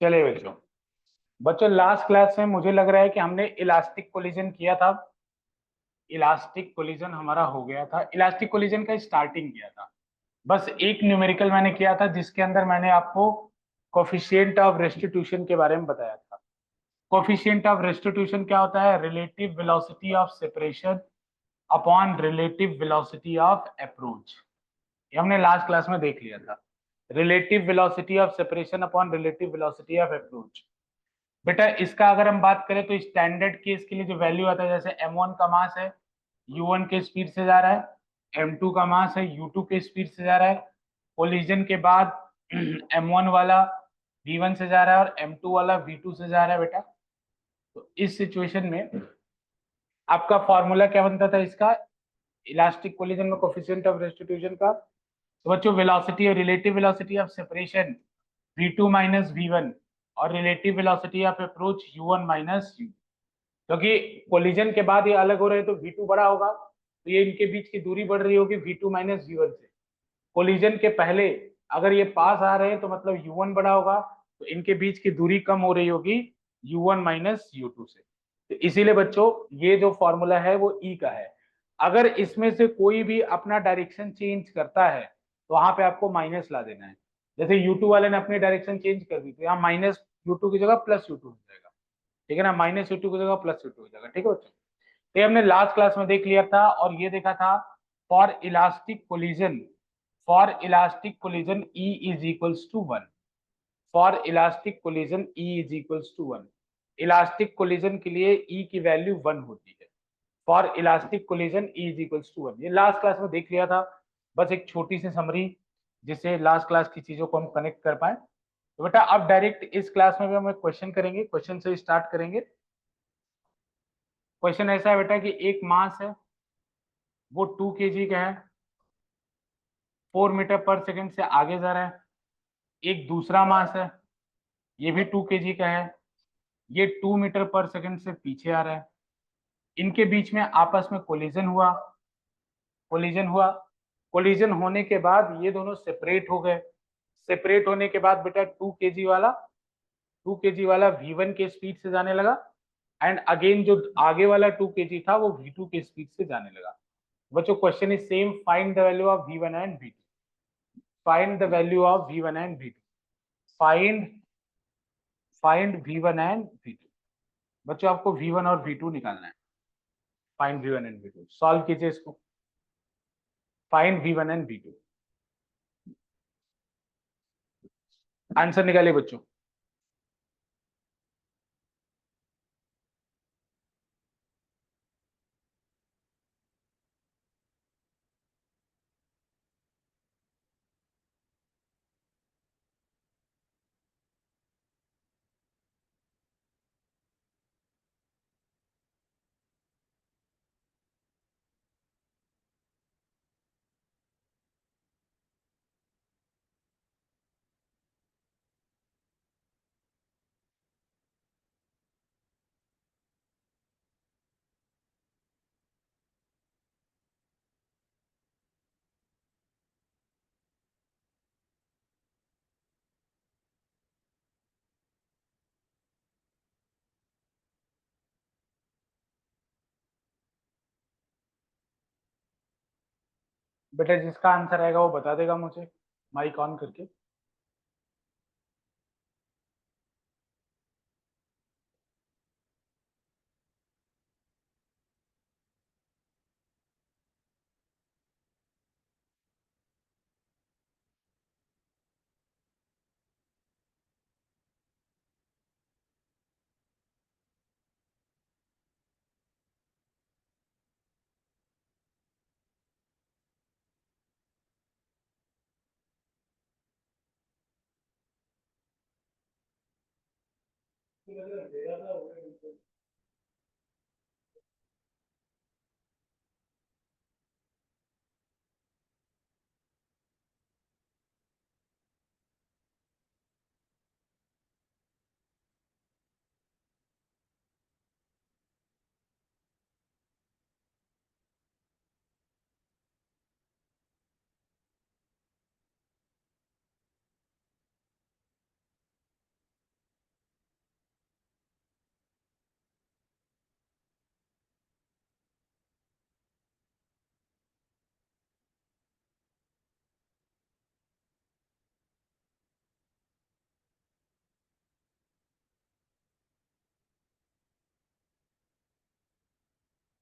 चलिए बच्चों। बच्चों लास्ट क्लास में मुझे लग रहा है कि हमने इलास्टिक कोलिजन किया था। इलास्टिक कोलिजन हमारा हो गया था, इलास्टिक कोलिजन का स्टार्टिंग किया था। बस एक न्यूमेरिकल मैंने किया था जिसके अंदर मैंने आपको कोफिशिएंट ऑफ रेस्टिट्यूशन के बारे में बताया था। कोफिशिएंट ऑफ रेस्टिट्यूशन क्या होता है? Relative velocity of separation upon relative velocity of approach. ये हमने लास्ट क्लास में देख लिया था। Relative velocity of separation upon relative velocity of approach. बेटा इसका अगर हम बात करें तो स्टैंडर्ड केस के लिए जो वैल्यू आता है, जैसे m1 का मास है u1 के स्पीड से जा रहा है, m2 का मास है u2 के स्पीड से जा रहा है। कोलिजन के बाद m1 वाला v1 से जा रहा है और m2 वाला v2 से जा रहा है बेटा। तो इस सिचुएशन में आपका फॉर्मूला क्या बनता था इसका, इलास्टिक कोलिजन में कोफिशिएंट ऑफ रेस्टिट्यूशन का? तो बच्चों वेलोसिटी और relative velocity of separation v2 minus v1 और relative velocity of approach u1 minus u। क्योंकि कोलिजन के बाद ये अलग हो रहे हैं तो v2 बड़ा होगा, तो ये इनके बीच की दूरी बढ़ रही होगी v2 माइनस v1 से। कोलिजन के पहले अगर ये पास आ रहे हैं तो मतलब u1 बड़ा होगा, तो इनके बीच की दूरी कम हो रही होगी u1 माइनस u2 से। तो इसीलिए बच्चों ये जो फॉर्मूला है वो ई का है। अगर इसमें से कोई भी अपना डायरेक्शन चेंज करता है तो वहां पे आपको माइनस ला देना है। जैसे u2 वाले ने अपनी डायरेक्शन चेंज कर दी तो यहाँ माइनस u2 की जगह प्लस u2 हो जाएगा। ठीक है ना, माइनस u2 की जगह प्लस u2 हो जाएगा। ठीक है बच्चों, तो ये हमने लास्ट क्लास में देख लिया था और ये देखा था for elastic collision. For elastic collision E is equals to 1। For elastic collision E is equals to 1। Elastic collision के लिए E की वैल्यू 1 होती है। For elastic collision E is equals to 1, ये लास्ट क्लास में देख लिया था। बस एक छोटी सी समरी जिससे लास्ट क्लास की चीजों को हम कनेक्ट कर पाए। तो बेटा अब डायरेक्ट इस क्लास में भी हम एक क्वेश्चन करेंगे, क्वेश्चन से स्टार्ट करेंगे। क्वेश्चन ऐसा है बेटा कि एक मास है, वो 2 kg का है, 4 मीटर पर सेकंड से आगे जा रहा है। एक दूसरा मास है, ये भी 2 kg का है, ये 2 मीटर पर सेकंड से पीछे आ रहा है। इनके बीच में आपस में कोलिजन हुआ। कोलिजन हुआ, कोलिजन होने के बाद ये दोनों सेपरेट हो गए। सेपरेट होने के बाद बेटा 2 kg वाला v1 के स्पीड से जाने लगा, एंड अगेन जो आगे वाला 2 kg था वो v2 के स्पीड से जाने लगा। बच्चों question is same, find the value of v1 and v2। Find the value of v1 and v2। Find find v1 and v2। बच्चों आपको v1 और v2 निकालना है। Find v1 and v2, solve कीजिए इसको। Find v1 and v2, answer निकालिए बच्चों। बेटा जिसका आंसर आएगा वो बता देगा मुझे माइक ऑन करके।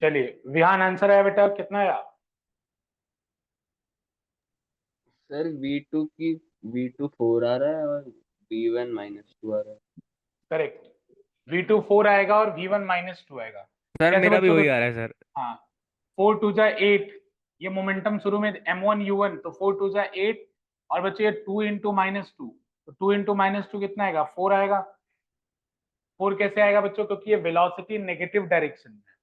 चलिए विहान आंसर है बेटा, कितना आया? सर V2 4 आ रहा है और V1 -2 आ रहा है। करेक्ट, V2 4 आएगा और V1 -2 आएगा। सर कैसे मेरा भी बच्चों वही देखो, आ रहा है सर। हाँ, 4 2 जा 8, ये मोमेंटम शुरू में M1 U1, तो 4 2 जा 8, और बच्चे ये 2 इंटू -2, तो 2 इंटू -2 कितना आएगा? 4 आएगा। 4 कैसे आएगा बच्चों? क्योंकि ये वेलोसिटी नेगेटिव डायरेक्शन में है,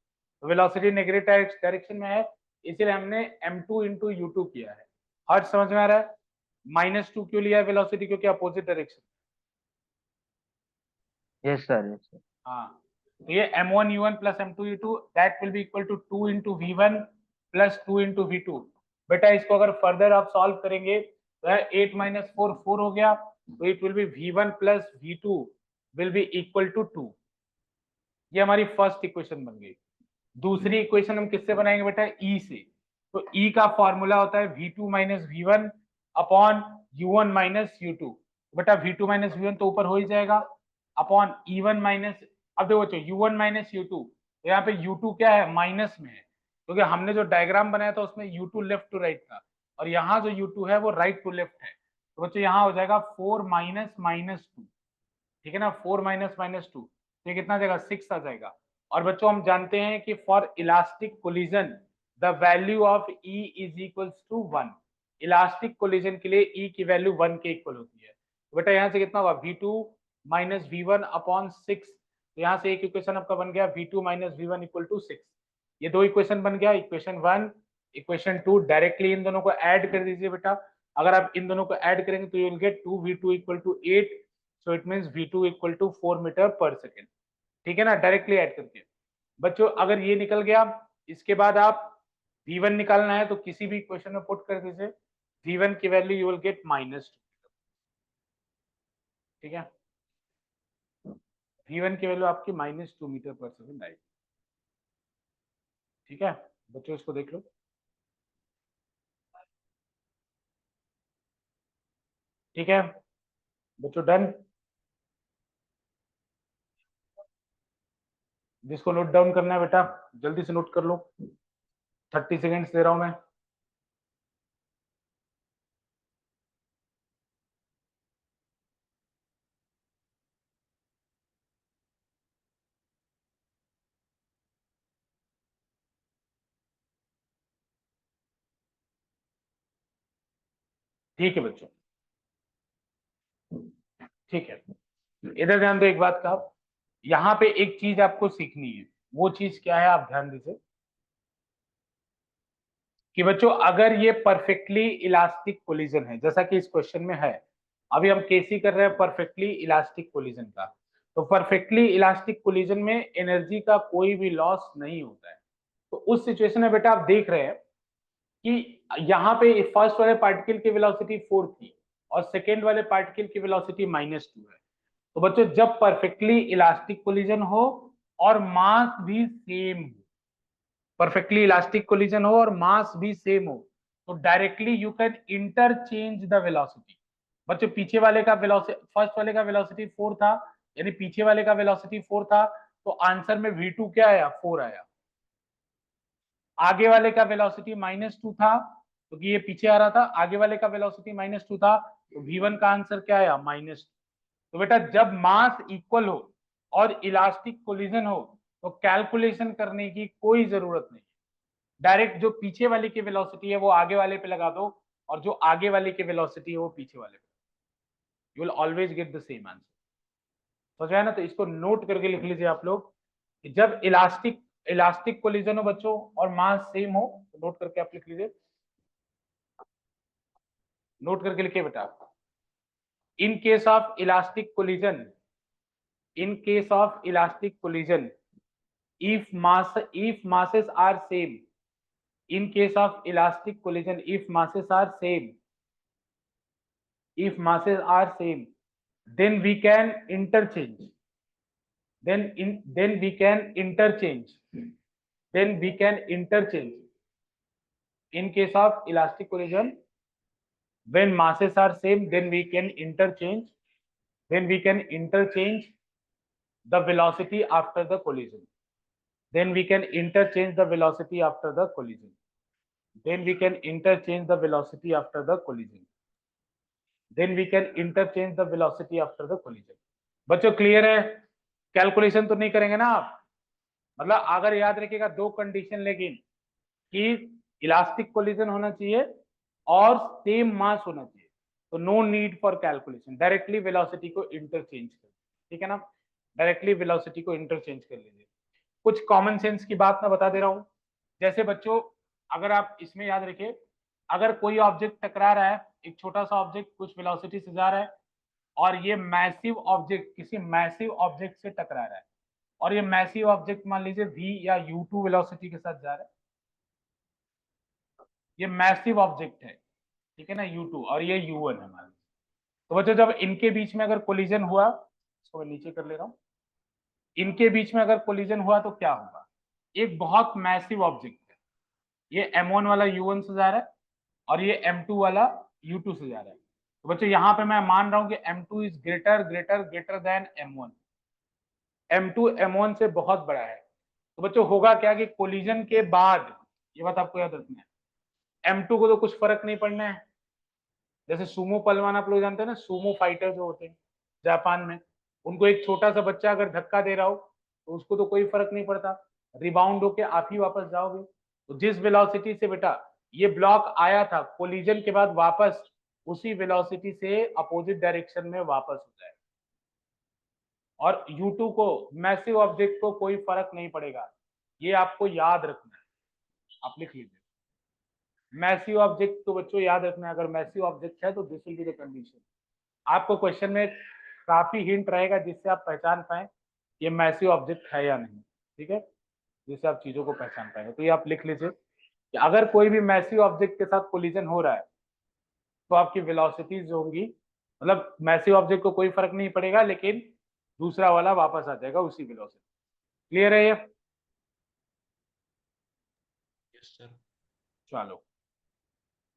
तो वेलोसिटी नेगेटिव डायरेक्शन में है, इसीलिए हमने M2 इंटू U2 किया है। हर समझ में आ रहा है? -2 क्यों लिया है वेलोसिटी? क्योंकि opposite direction. Yes sir, yes sir. हाँ, तो ये M1U1 plus M2U2 that will be equal to 2 into V1 plus 2 into V2। बेटा इसको अगर फर्दर आप सॉल्व करेंगे तो 8 माइनस 4 4 हो गया, तो it will be V1 plus V2 will be equal to 2। ये हमारी फर्स्ट इक्वेशन बन गई। दूसरी इक्वेशन हम किससे बनाएंगे बेटा? E से। तो E का फॉर्मूला होता है V2 minus V1 upon U1 minus U2। बेटा V2 माइनस V1 तो ऊपर हो ही जाएगा, अपॉन E1 माइनस, अब देखो बच्चों U1 माइनस U2, तो यहाँ पे U2 क्या है? माइनस में है, क्योंकि हमने जो डायग्राम बनाया था उसमें U2 लेफ्ट टू राइट था, और यहाँ जो U2 है वो राइट टू लेफ्ट है। तो बच्चों यहाँ हो जाएगा 4 माइनस -2, ठीक है ना, 4 माइनस -2, तो ये कितना आ जाएगा? 6 आ जाएगा। और बच्चों हम जानते हैं कि for elastic collision the value of E is equals to 1। Elastic collision के लिए E की वैल्यू 1 के इक्वल होती है। तो बेटा यहाँ से कितना होगा? V2 minus V1 upon 6। तो यहाँ से एक इक्वेशन आपका बन गया V2 minus V1 equal to 6। ये दो इक्वेशन बन गया, इक्वेशन 1, इक्वेशन 2। डायरेक्टली इन दोनों को ऐड कर दीजिए बेटा। अगर आप इन दोनों को ऐड करेंगे तो you will get 2V2 equal to 8, so it means V2 equal to 4 metre per second. ठीक है ना, डायरेक्टली ऐड करके। बच्चों अगर ये निकल गया, इसके बाद आप V1 निकालना है तो किसी भी इक्वेशन में पुट कर दीजिए, V1 की वैल्यू यू विल गेट -2। ठीक है, V1 की वैल्यू आपकी -2 मीटर पर सेकेंड आएगी। ठीक है बच्चों, इसको देख लो। ठीक है बच्चों, डन। जिसको नोट डाउन करना है बेटा जल्दी से नोट कर लो, 30 सेकेंड्स दे रहा हूं मैं। ठीक है बच्चों, ठीक है, इधर ध्यान दो एक बात का। यहाँ पे एक चीज आपको सीखनी है, वो चीज क्या है आप ध्यान दीजिए कि बच्चों अगर ये परफेक्टली इलास्टिक कोलिजन है जैसा कि इस क्वेश्चन में है, अभी हम केसी कर रहे हैं परफेक्टली इलास्टिक कोलिजन का, तो परफेक्टली इलास्टिक कोलिजन में एनर्जी का कोई भी लॉस नहीं होता है। तो उस सिचुएशन में बेटा आप देख रहे हैं कि यहाँ पे फर्स्ट वाले पार्टिकल की वेलोसिटी 4 थी और सेकेंड वाले पार्टिकल की वेलोसिटी -2 है। तो बच्चों जब परफेक्टली इलास्टिक कोलिजन हो और मास भी सेम हो, परफेक्टली इलास्टिक कोलिजन हो और मास भी सेम हो, तो directly you can interchange the velocity. बच्चों पीछे वाले का वेलोसिटी, फर्स्ट वाले का वेलोसिटी 4 था, यानी पीछे वाले का वेलोसिटी 4 था, तो आंसर में V2 क्या आया? 4 आया। आगे वाले का वेलोसिटी -2 था, क्योंकि तो ये पीछे आ रहा था, आगे वाले का वेलोसिटी -2 था, तो V1 का आंसर क्या आया? -2। तो बेटा जब मास इक्वल हो और इलास्टिक कोलिजन हो तो कैलकुलेशन करने की कोई जरूरत नहीं, डायरेक्ट जो पीछे वाले की वेलोसिटी है वो आगे वाले पे लगा दो, और जो आगे वाले की वेलोसिटी है वो पीछे वाले पे, you will always get the same answer. समझ में आया ना? तो इसको नोट करके लिख लीजिए आप लोग कि जब इलास्टिक इलास्टिक कोलिजन हो बच्चों और मास सेम हो, तो नोट करके आप लिख लीजिए, नोट करके लिखिए बेटा। In case of elastic collision, in case of elastic collision, if masses are same, in case of elastic collision, if masses are same, then we can interchange, then we can interchange, in case of elastic collision, when masses are same, then we can interchange, the velocity after the collision. then we can interchange the velocity after the collision. Then we can interchange the velocity after the collision. Then we can interchange the velocity after the collision. बच्चों clear है? Calculation तो नहीं करेंगे ना आप? मतलब अगर याद रखिएगा दो कंडीशन, लेकिन कि इलास्टिक कोलिजन होना चाहिए और सेम मास होना चाहिए, तो no need for calculation, directly velocity को इंटरचेंज कर, ठीक है ना, डायरेक्टली वेलोसिटी को इंटरचेंज कर लीजिए। कुछ कॉमन सेंस की बात मैं बता दे रहा हूं, जैसे बच्चों अगर आप इसमें याद रखिए, अगर कोई ऑब्जेक्ट टकरा रहा है, एक छोटा सा ऑब्जेक्ट कुछ वेलोसिटी से जा रहा है और ये मैसिव ऑब्जेक्ट किसी मैसिव ऑब्जेक्ट से टकरा रहा है, और ये मैसिव ऑब्जेक्ट मान लीजिए v या u2 वेलोसिटी के साथ जा रहा है, ये मैसिव ऑब्जेक्ट है, ठीक है ना, u2, और ये u1 है मान लीजिए। तो बच्चों जब इनके बीच में अगर कोलिजन हुआ, इसको मैं नीचे कर ले रहा हूं, इनके बीच में अगर कोलिजन हुआ तो क्या होगा? एक बहुत मैसिव ऑब्जेक्ट है, ये m1 वाला u1 से जा रहा है और ये m2 वाला u2 से जा रहा है। तो बच्चों यहाँ पे मैं मान रहा हूं कि m2 is greater greater greater than m1, m2 m1 से बहुत बड़ा है। तो बच्चों होगा क्या कि कोलिजन के बाद, ये बात आपको याद रखना है, m2 को तो कुछ फर्क नहीं पड़ना है। जैसे सुमो पहलवान आप लोग जानते हैं ना, सुमो फाइटर जो होते हैं जापान में, उनको एक छोटा सा बच्चा अगर धक्का दे रहा हो तो उसको तो कोई फर्क नहीं पड़ता, रिबाउंड होके आप ही वापस जाओगे। तो जिस वेलोसिटी से बेटा ये ब्लॉक आया था, कोलिजन के बाद वापस उसी वेलोसिटी से अपोजिट डायरेक्शन में वापस हो जाए। और U2 को, मैसिव ऑब्जेक्ट को कोई फर्क नहीं पड़ेगा, ये आपको याद रखना है, आप लिख लीजिए। मैसिव ऑब्जेक्ट तो बच्चों याद रखना है, अगर मैसिव ऑब्जेक्ट है तो this will be the condition. आपको क्वेश्चन में काफी हिंट रहेगा जिससे आप पहचान पाए ये मैसिव ऑब्जेक्ट है या नहीं, ठीक है, जिससे आप चीजों को पहचान पाएंगे। तो ये आप लिख लीजिए कि अगर कोई भी मैसिव ऑब्जेक्ट के साथ कोलिजन हो रहा है तो आपकी वेलोसिटीज जो होंगी, मतलब मैसिव ऑब्जेक्ट को कोई फर्क नहीं पड़ेगा, लेकिन दूसरा वाला वापस आ जाएगा उसी वेलोसिटी। क्लियर है ये? Yes sir. चलो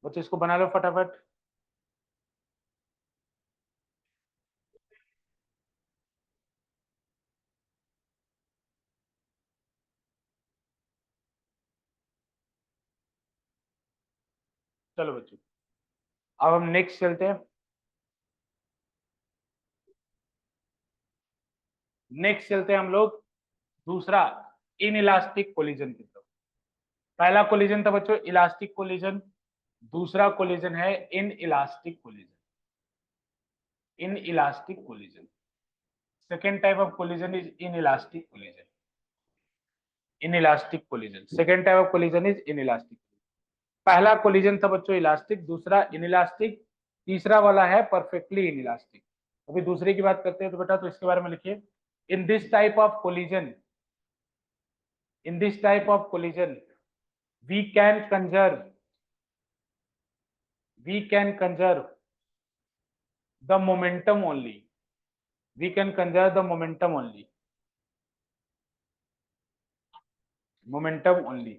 बच्चे इसको बना लो फटाफट। चलो बच्चों अब हम नेक्स्ट चलते हैं। नेक्स्ट चलते हैं हम लोग दूसरा इनइलास्टिक कोलिजन की तरफ। पहला कोलिजन था बच्चों इलास्टिक कोलिजन, दूसरा कोलिजन है inelastic collision. Inelastic collision, second type of collision is inelastic collision. Inelastic collision, second type of collision is inelastic. पहला कोलिजन था बच्चों इलास्टिक, दूसरा इनइलास्टिक, तीसरा वाला है परफेक्टली इनइलास्टिक। अभी दूसरे की बात करते हैं तो बेटा तो इसके बारे में लिखिए, इन this type of collision, in this type of collision we can conserve the momentum only, we can conserve the momentum only, momentum only।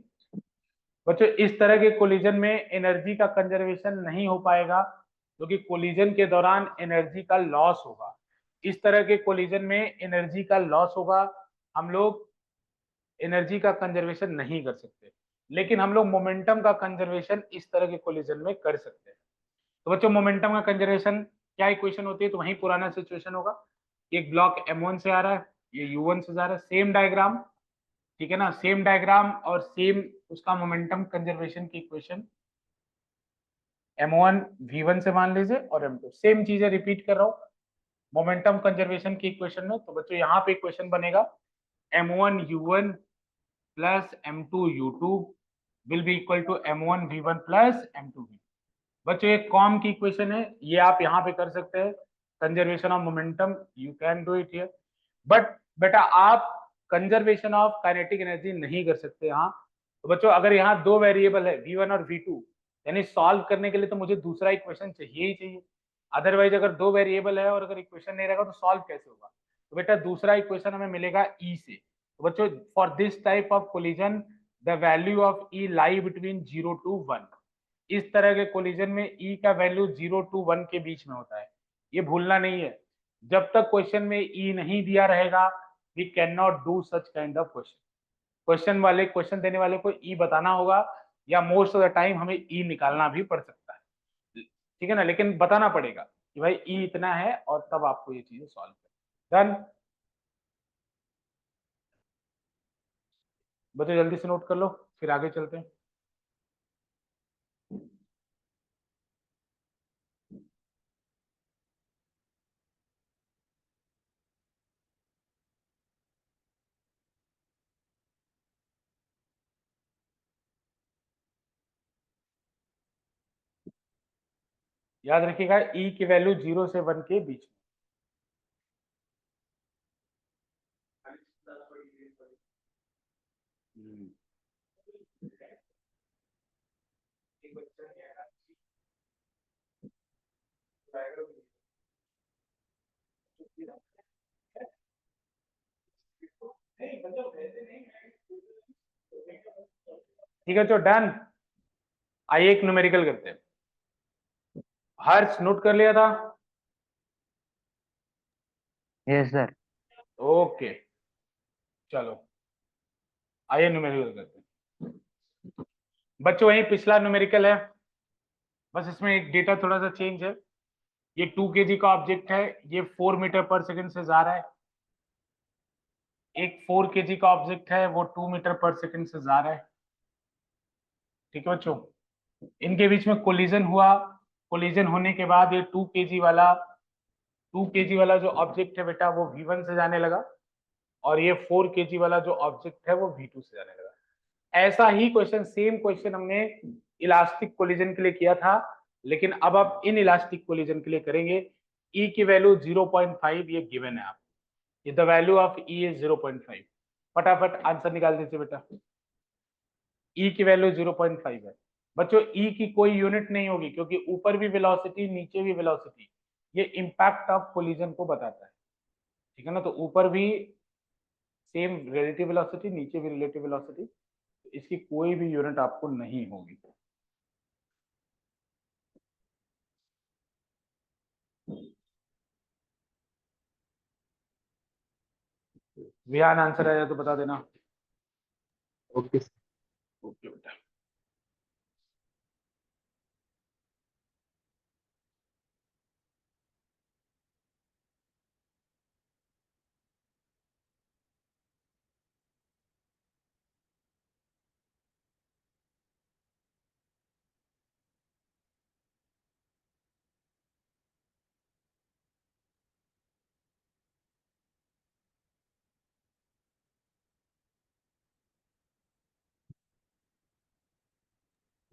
बच्चों इस तरह के कोलिजन में एनर्जी का कंजर्वेशन नहीं हो पाएगा क्योंकि कोलिजन के दौरान एनर्जी का लॉस होगा। इस तरह के कोलिजन में एनर्जी का लॉस होगा, हम लोग एनर्जी का कंजर्वेशन नहीं कर सकते, लेकिन हम लोग मोमेंटम का कंजर्वेशन इस तरह के कोलिजन में कर सकते हैं। तो बच्चों मोमेंटम का कंजर्वेशन क्या इक्वेशन होती है? तो वही पुराना सिचुएशन होगा, एक ब्लॉक m1 से आ रहा है, ये u1 से जा रहा है, सेम डायग्राम, ठीक है ना, सेम डायग्राम और सेम उसका मोमेंटम कंजर्वेशन की इक्वेशन, m1 v1 से मान लीजिए और m2 सेम चीजें रिपीट कर रहा हूं मोमेंटम कंजर्वेशन की इक्वेशन में। तो बच्चों यहाँ पे इक्वेशन बनेगा m1 u1 plus m2 u2 will be equal to m1 v1 plus m2 v। बच्चों ये कॉम की इक्वेशन है, ये आप यहाँ पे कर सकते हैं conservation of momentum, you can do it here, but बेटा आप कंजर्वेशन ऑफ काइनेटिक एनर्जी नहीं कर सकते यहाँ। तो बच्चों अगर यहाँ दो वेरिएबल है v1 और v2, यानी सॉल्व करने के लिए तो मुझे दूसरा इक्वेशन चाहिए ही चाहिए, अदरवाइज अगर दो वेरिएबल है और अगर इक्वेशन नहीं रहेगा तो सॉल्व कैसे होगा? तो बेटा दूसरा इक्वेशन हमें मिलेगा e से। तो बच्चों for this type of collision the value of e lie between 0 to 1। इस तरह के कोलिजन में e का वैल्यू 0 to 1 के बीच में होता है, ये भूलना नहीं है। जब तक क्वेश्चन में e नहीं दिया रहेगा we can not do such kind of question. Question देने वाले को ई बताना होगा, या मोस्ट ऑफ द टाइम हमें ई निकालना भी पड़ सकता है, ठीक है ना, लेकिन बताना पड़ेगा कि भाई ई इतना है, और तब आपको ये चीजें सॉल्व करनी। डन। बच्चों जल्दी से नोट कर लो, फिर आगे चलते हैं। याद रखिएगा ई की वैल्यू 0 से 1 के बीच में। ठीक है, तो डन। आइए एक न्यूमेरिकल करते हैं। हर्ष नोट कर लिया था? Yes sir. ओके, चलो आइए न्यूमेरिकल करते हैं। बच्चों वही पिछला न्यूमेरिकल है, बस इसमें एक डेटा थोड़ा सा चेंज है। ये 2 kg का ऑब्जेक्ट है, ये 4 मीटर पर सेकंड से जा रहा है। एक 4 kg का ऑब्जेक्ट है, वो 2 मीटर पर सेकंड से जा रहा है। ठीक है बच्चों, इनके बीच में कोलिजन हुआ। कोलिजन होने के बाद ये 2 kg वाला जो ऑब्जेक्ट है बेटा, वो V1 से जाने लगा, और ये 4 kg वाला जो ऑब्जेक्ट है वो V2 से जाने लगा। ऐसा ही क्वेश्चन, सेम क्वेश्चन हमने इलास्टिक कोलिजन के लिए किया था, लेकिन अब आप इन इलास्टिक कोलिजन के लिए करेंगे। ई की वैल्यू 0.5 ये गिवन है आप, the value of E is 0.5। फटाफट आंसर निकाल दीजिए बेटा। ई की वैल्यू 0.5 है। बच्चों ई की कोई यूनिट नहीं होगी, क्योंकि ऊपर भी वेलोसिटी नीचे भी वेलोसिटी, ये इम्पैक्ट ऑफ कोलिजन को बताता है, ठीक है ना। तो ऊपर भी सेम रिलेटिव वेलोसिटी, नीचे भी रिलेटिव वेलोसिटी, इसकी कोई भी यूनिट आपको नहीं होगी। विहान आंसर आया तो बता देना। ओके। ओके बेटा।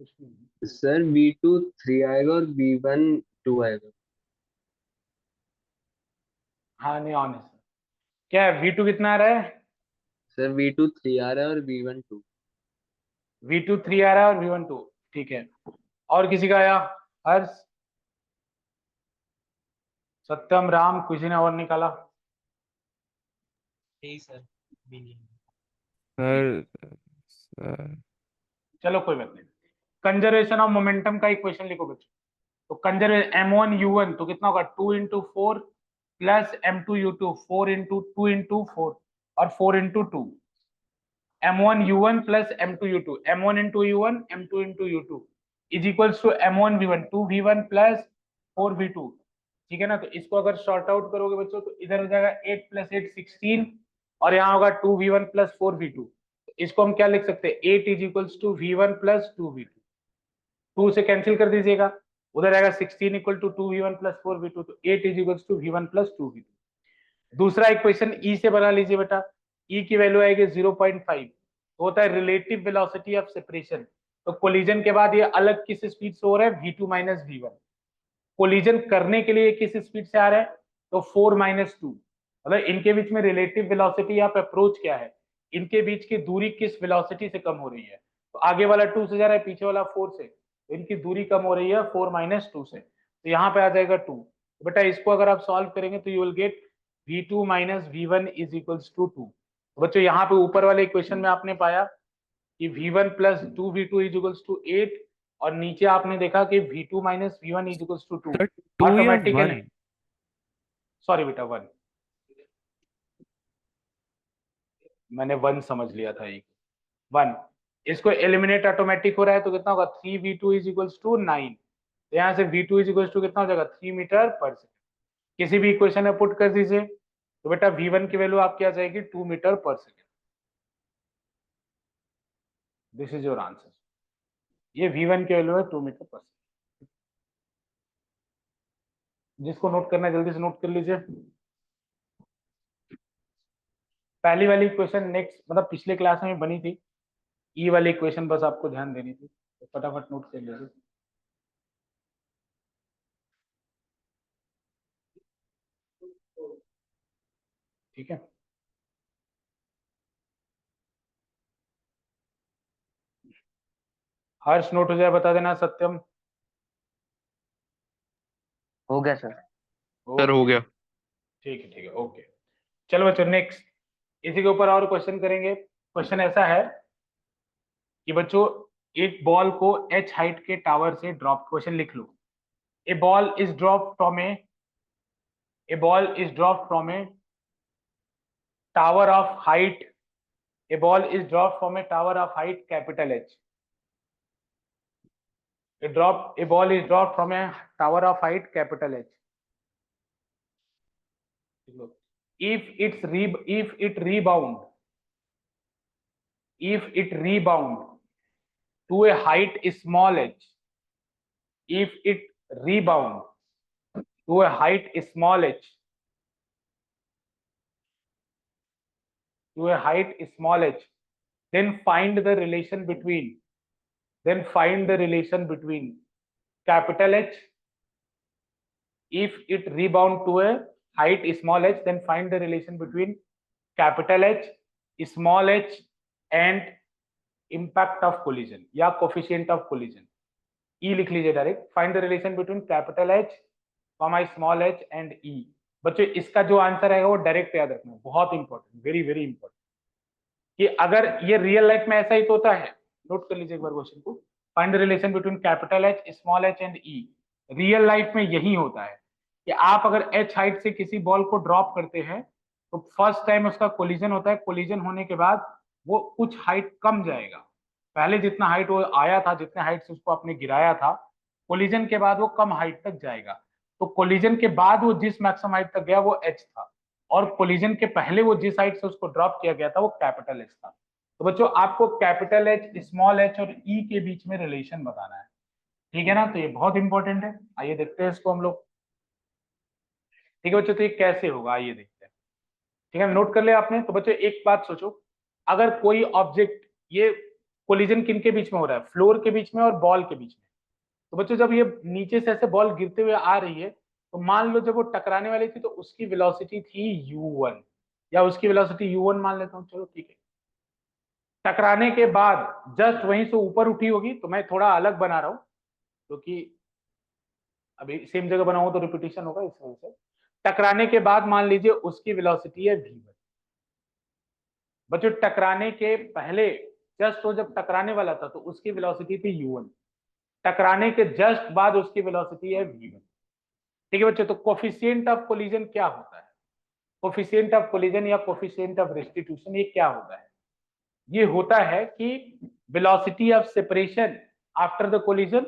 कुछ नहीं। सर V2 3 आएगा और V1 2 आएगा। हाँ नहीं ऑन है सर। क्या है V2 कितना आ रहा है? सर V2 3 आ रहा है और V1 2। V2 3 आ रहा है और V1 2, ठीक है। और किसी का आया? हर्ष, सत्यम, राम, किसी ने और निकाला? नहीं सर, भी नहीं। सर सर चलो कोई बात नहीं। कंजर्वेशन ऑफ मोमेंटम का इक्वेशन लिखो बच्चों। तो कंजर्वेशन M1 U1 तो कितना होगा? 2 × 4 प्लस M2 U2, 4 × 2 × 4 और 4 × 2, M1 U1 plus M2 U2, M1 × U1 M2 × U2 is equals to M1 V1, 2V1 plus 4V2, ठीक है ना। तो इसको अगर शॉर्ट आउट करोगे बच्चों, तो इधर हो जाएगा 8 + 8 16, और यहाँ होगा 2V1 प्लस 4V2। इसको हम क्या लिख सकते हैं? 8 is equals to V1 plus 2V2। 2 से कैंसिल कर दीजिएगा, उधर आएगा 16 equal to 2V1 plus 4V2, तो 8 is equals to V1 plus 2V2। दूसरा इक्वेशन ई से बना लीजिए बेटा। ई की वैल्यू आएगी 0.5, तो होता है रिलेटिव वेलोसिटी ऑफ सेपरेशन। तो कोलिजन के बाद ये अलग किस स्पीड से हो रहा है? V2 minus V1। कोलिजन करने के लिए किस स्पीड से आ रहा है? तो 4 - 2। मतलब इनके बीच में रिलेटिव वेलोसिटी या अप्रोच क्या है? इनके बीच की दूरी किस वेलोसिटी से कम हो रही है? तो आगे वाला 2 से जा रहा है, पीछे वाला 4 से, तो इनकी दूरी कम हो रही है 4 - 2 से, तो यहाँ पे आ जाएगा 2। तो बेटा इसको अगर आप सॉल्व करेंगे तो you will get V2 minus V1 is equals to 2। बच्चों यहाँ पे ऊपर वाले इक्वेशन में आपने पाया कि V1 plus 2V2 is equals to 8, और नीचे आपने देखा कि V2 minus V1 is equals to 2। Sir 2 या ऑटोमेटिकली, 1? सॉरी बेटा 1, मैंने 1 समझ लिया था एक। 1। इसको एलिमिनेट ऑटोमेटिक हो रहा है तो कितना होगा 3v2 इज इक्वल्स टू 9। तो यहाँ से v2 इज इक्वल्स टू कितना हो जाएगा 3 मीटर पर सेकेंड। किसी भी इक्वेशन में पुट कर दीजिए तो बेटा v1 की वैल्यू आपकी आ जाएगी 2 metre per second. This is your answer. ये v1 की वैल्यू है 2 मीटर पर सेकेंड। जिसको नोट करना है जल्दी से नोट कर लीजिए। पहली वाली इक्वेशन नेक्स्ट मतलब पिछले क्लास में बनी थी, ई वाली इक्वेशन बस आपको ध्यान देनी थी, तो फटाफट नोट कर लीजिए। ठीक है, हर्ष नोट हो जाए बता देना। सत्यम हो गया सर। सर हो ओके, गया। ठीक है ओके। चलो बच्चों नेक्स्ट इसी के ऊपर और क्वेश्चन करेंगे। क्वेश्चन ऐसा है कि बच्चों एक बॉल को h हाइट के टावर से ड्रॉप, क्वेश्चन लिख लो। A ball is drop from a ball is drop from a tower of height a ball is dropped from a tower of height capital H. A ball is dropped from a tower of height capital H. If it rebound to a height small h, if it rebound to a height small h, then find the relation between capital H. If it rebound to a height small h, then find the relation between capital H, small h and impact of collision या coefficient of collision. E लिख लीजिए direct. Find the relation between capital H, small h and E। बच्चों इसका जो answer आएगा वो direct याद रखना, बहुत इंपॉर्टेंट, वेरी वेरी इंपॉर्टेंट। कि अगर ये रियल लाइफ में ऐसा ही तो होता है, नोट कर लीजिए एक बार क्वेश्चन को। Find the relation between capital H, small h and E। Real life में यही होता है कि आप अगर h हाइट से किसी बॉल को ड्रॉप करते हैं तो फर्स्ट टाइम उसका कोलिजन होता है। कोलिजन होने के बाद वो कुछ हाइट कम जाएगा, पहले जितना हाइट वो आया था, जितने हाइट से उसको आपने गिराया था, कोलिजन के बाद वो कम हाइट तक जाएगा। तो कोलिजन के बाद वो जिस मैक्सिमम हाइट तक गया वो h था, और कोलिजन के पहले वो जिस हाइट से उसको ड्रॉप किया गया था वो कैपिटल H था। तो बच्चों आपको कैपिटल H, स्मॉल h और E के बीच में रिलेशन बताना है, ठीक है ना। तो ये बहुत इंपॉर्टेंट है, आइए देखते हैं इसको हम लोग। ठीक है बच्चों, तो ये कैसे होगा आइए देखते हैं। ठीक है, नोट कर लिया आपने। तो बच्चों एक बात सोचो, अगर कोई ऑब्जेक्ट, ये कोलिजन किन के बीच में हो रहा है, फ्लोर के बीच में और बॉल के बीच में। तो बच्चों जब ये नीचे से ऐसे बॉल गिरते हुए आ रही है तो मान लो जब वो टकराने वाली थी तो उसकी वेलोसिटी थी u1, या उसकी वेलोसिटी u1 मान लेता हूँ, चलो ठीक है। टकराने के बाद जस्ट वहीं से ऊपर उठी होगी, तो मैं थोड़ा अलग बना रहा हूँ क्योंकि अभी सेम जगह बनाऊंगा तो रिपीटिशन होगा, इस वजह से। टकराने के बाद मान लीजिए उसकी वेलोसिटी है v1। बच्चों टकराने के पहले जस्ट वो जब टकराने वाला था तो उसकी वेलोसिटी थी u1, टकराने के जस्ट बाद उसकी वेलोसिटी है v1। ठीक है बच्चों, तो कोफिशिएंट ऑफ कोलिजन क्या होता है, कोफिशिएंट ऑफ कोलिजन या कोफिशिएंट ऑफ रेस्टिट्यूशन, ये क्या होता है? ये होता है कि velocity of separation after the collision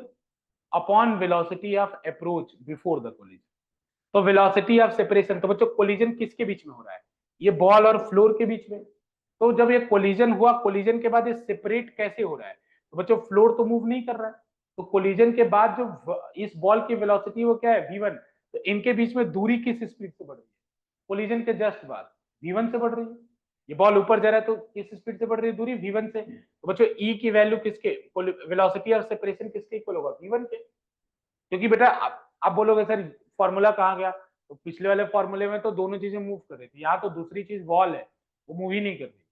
upon velocity of approach before the collision. तो वेलोसिटी ऑफ सेपरेशन, तो बच्चों कोलिजन किसके बीच में हो रहा है, ये बॉल और फ्लोर के बीच में। तो जब ये कोलिजन हुआ, कोलिजन के बाद ये सेपरेट कैसे हो रहा है, तो बच्चों फ्लोर तो मूव नहीं कर रहा है, तो कोलिजन के बाद जो इस बॉल की वेलोसिटी वो क्या है v1। तो इनके बीच में दूरी किस स्पीड से बढ़ रही है, कोलिजन के जस्ट बाद v1 से बढ़ रही है। ये बॉल ऊपर जा रहा है तो किस स्पीड से बढ़ रही है दूरी, v1 से। तो बच्चों ई की वैल्यू किसके, वेलोसिटी और सेपरेशन किसके इक्वल होगा, v1 के। क्योंकि बेटा आप बोलोगे सर फॉर्मूला कहाँ गया, तो पिछले वाले फॉर्मूले में तो दोनों चीजें मूव कर रही थी, यहाँ तो दूसरी चीज वॉल है वो मूव ही नहीं कर रही।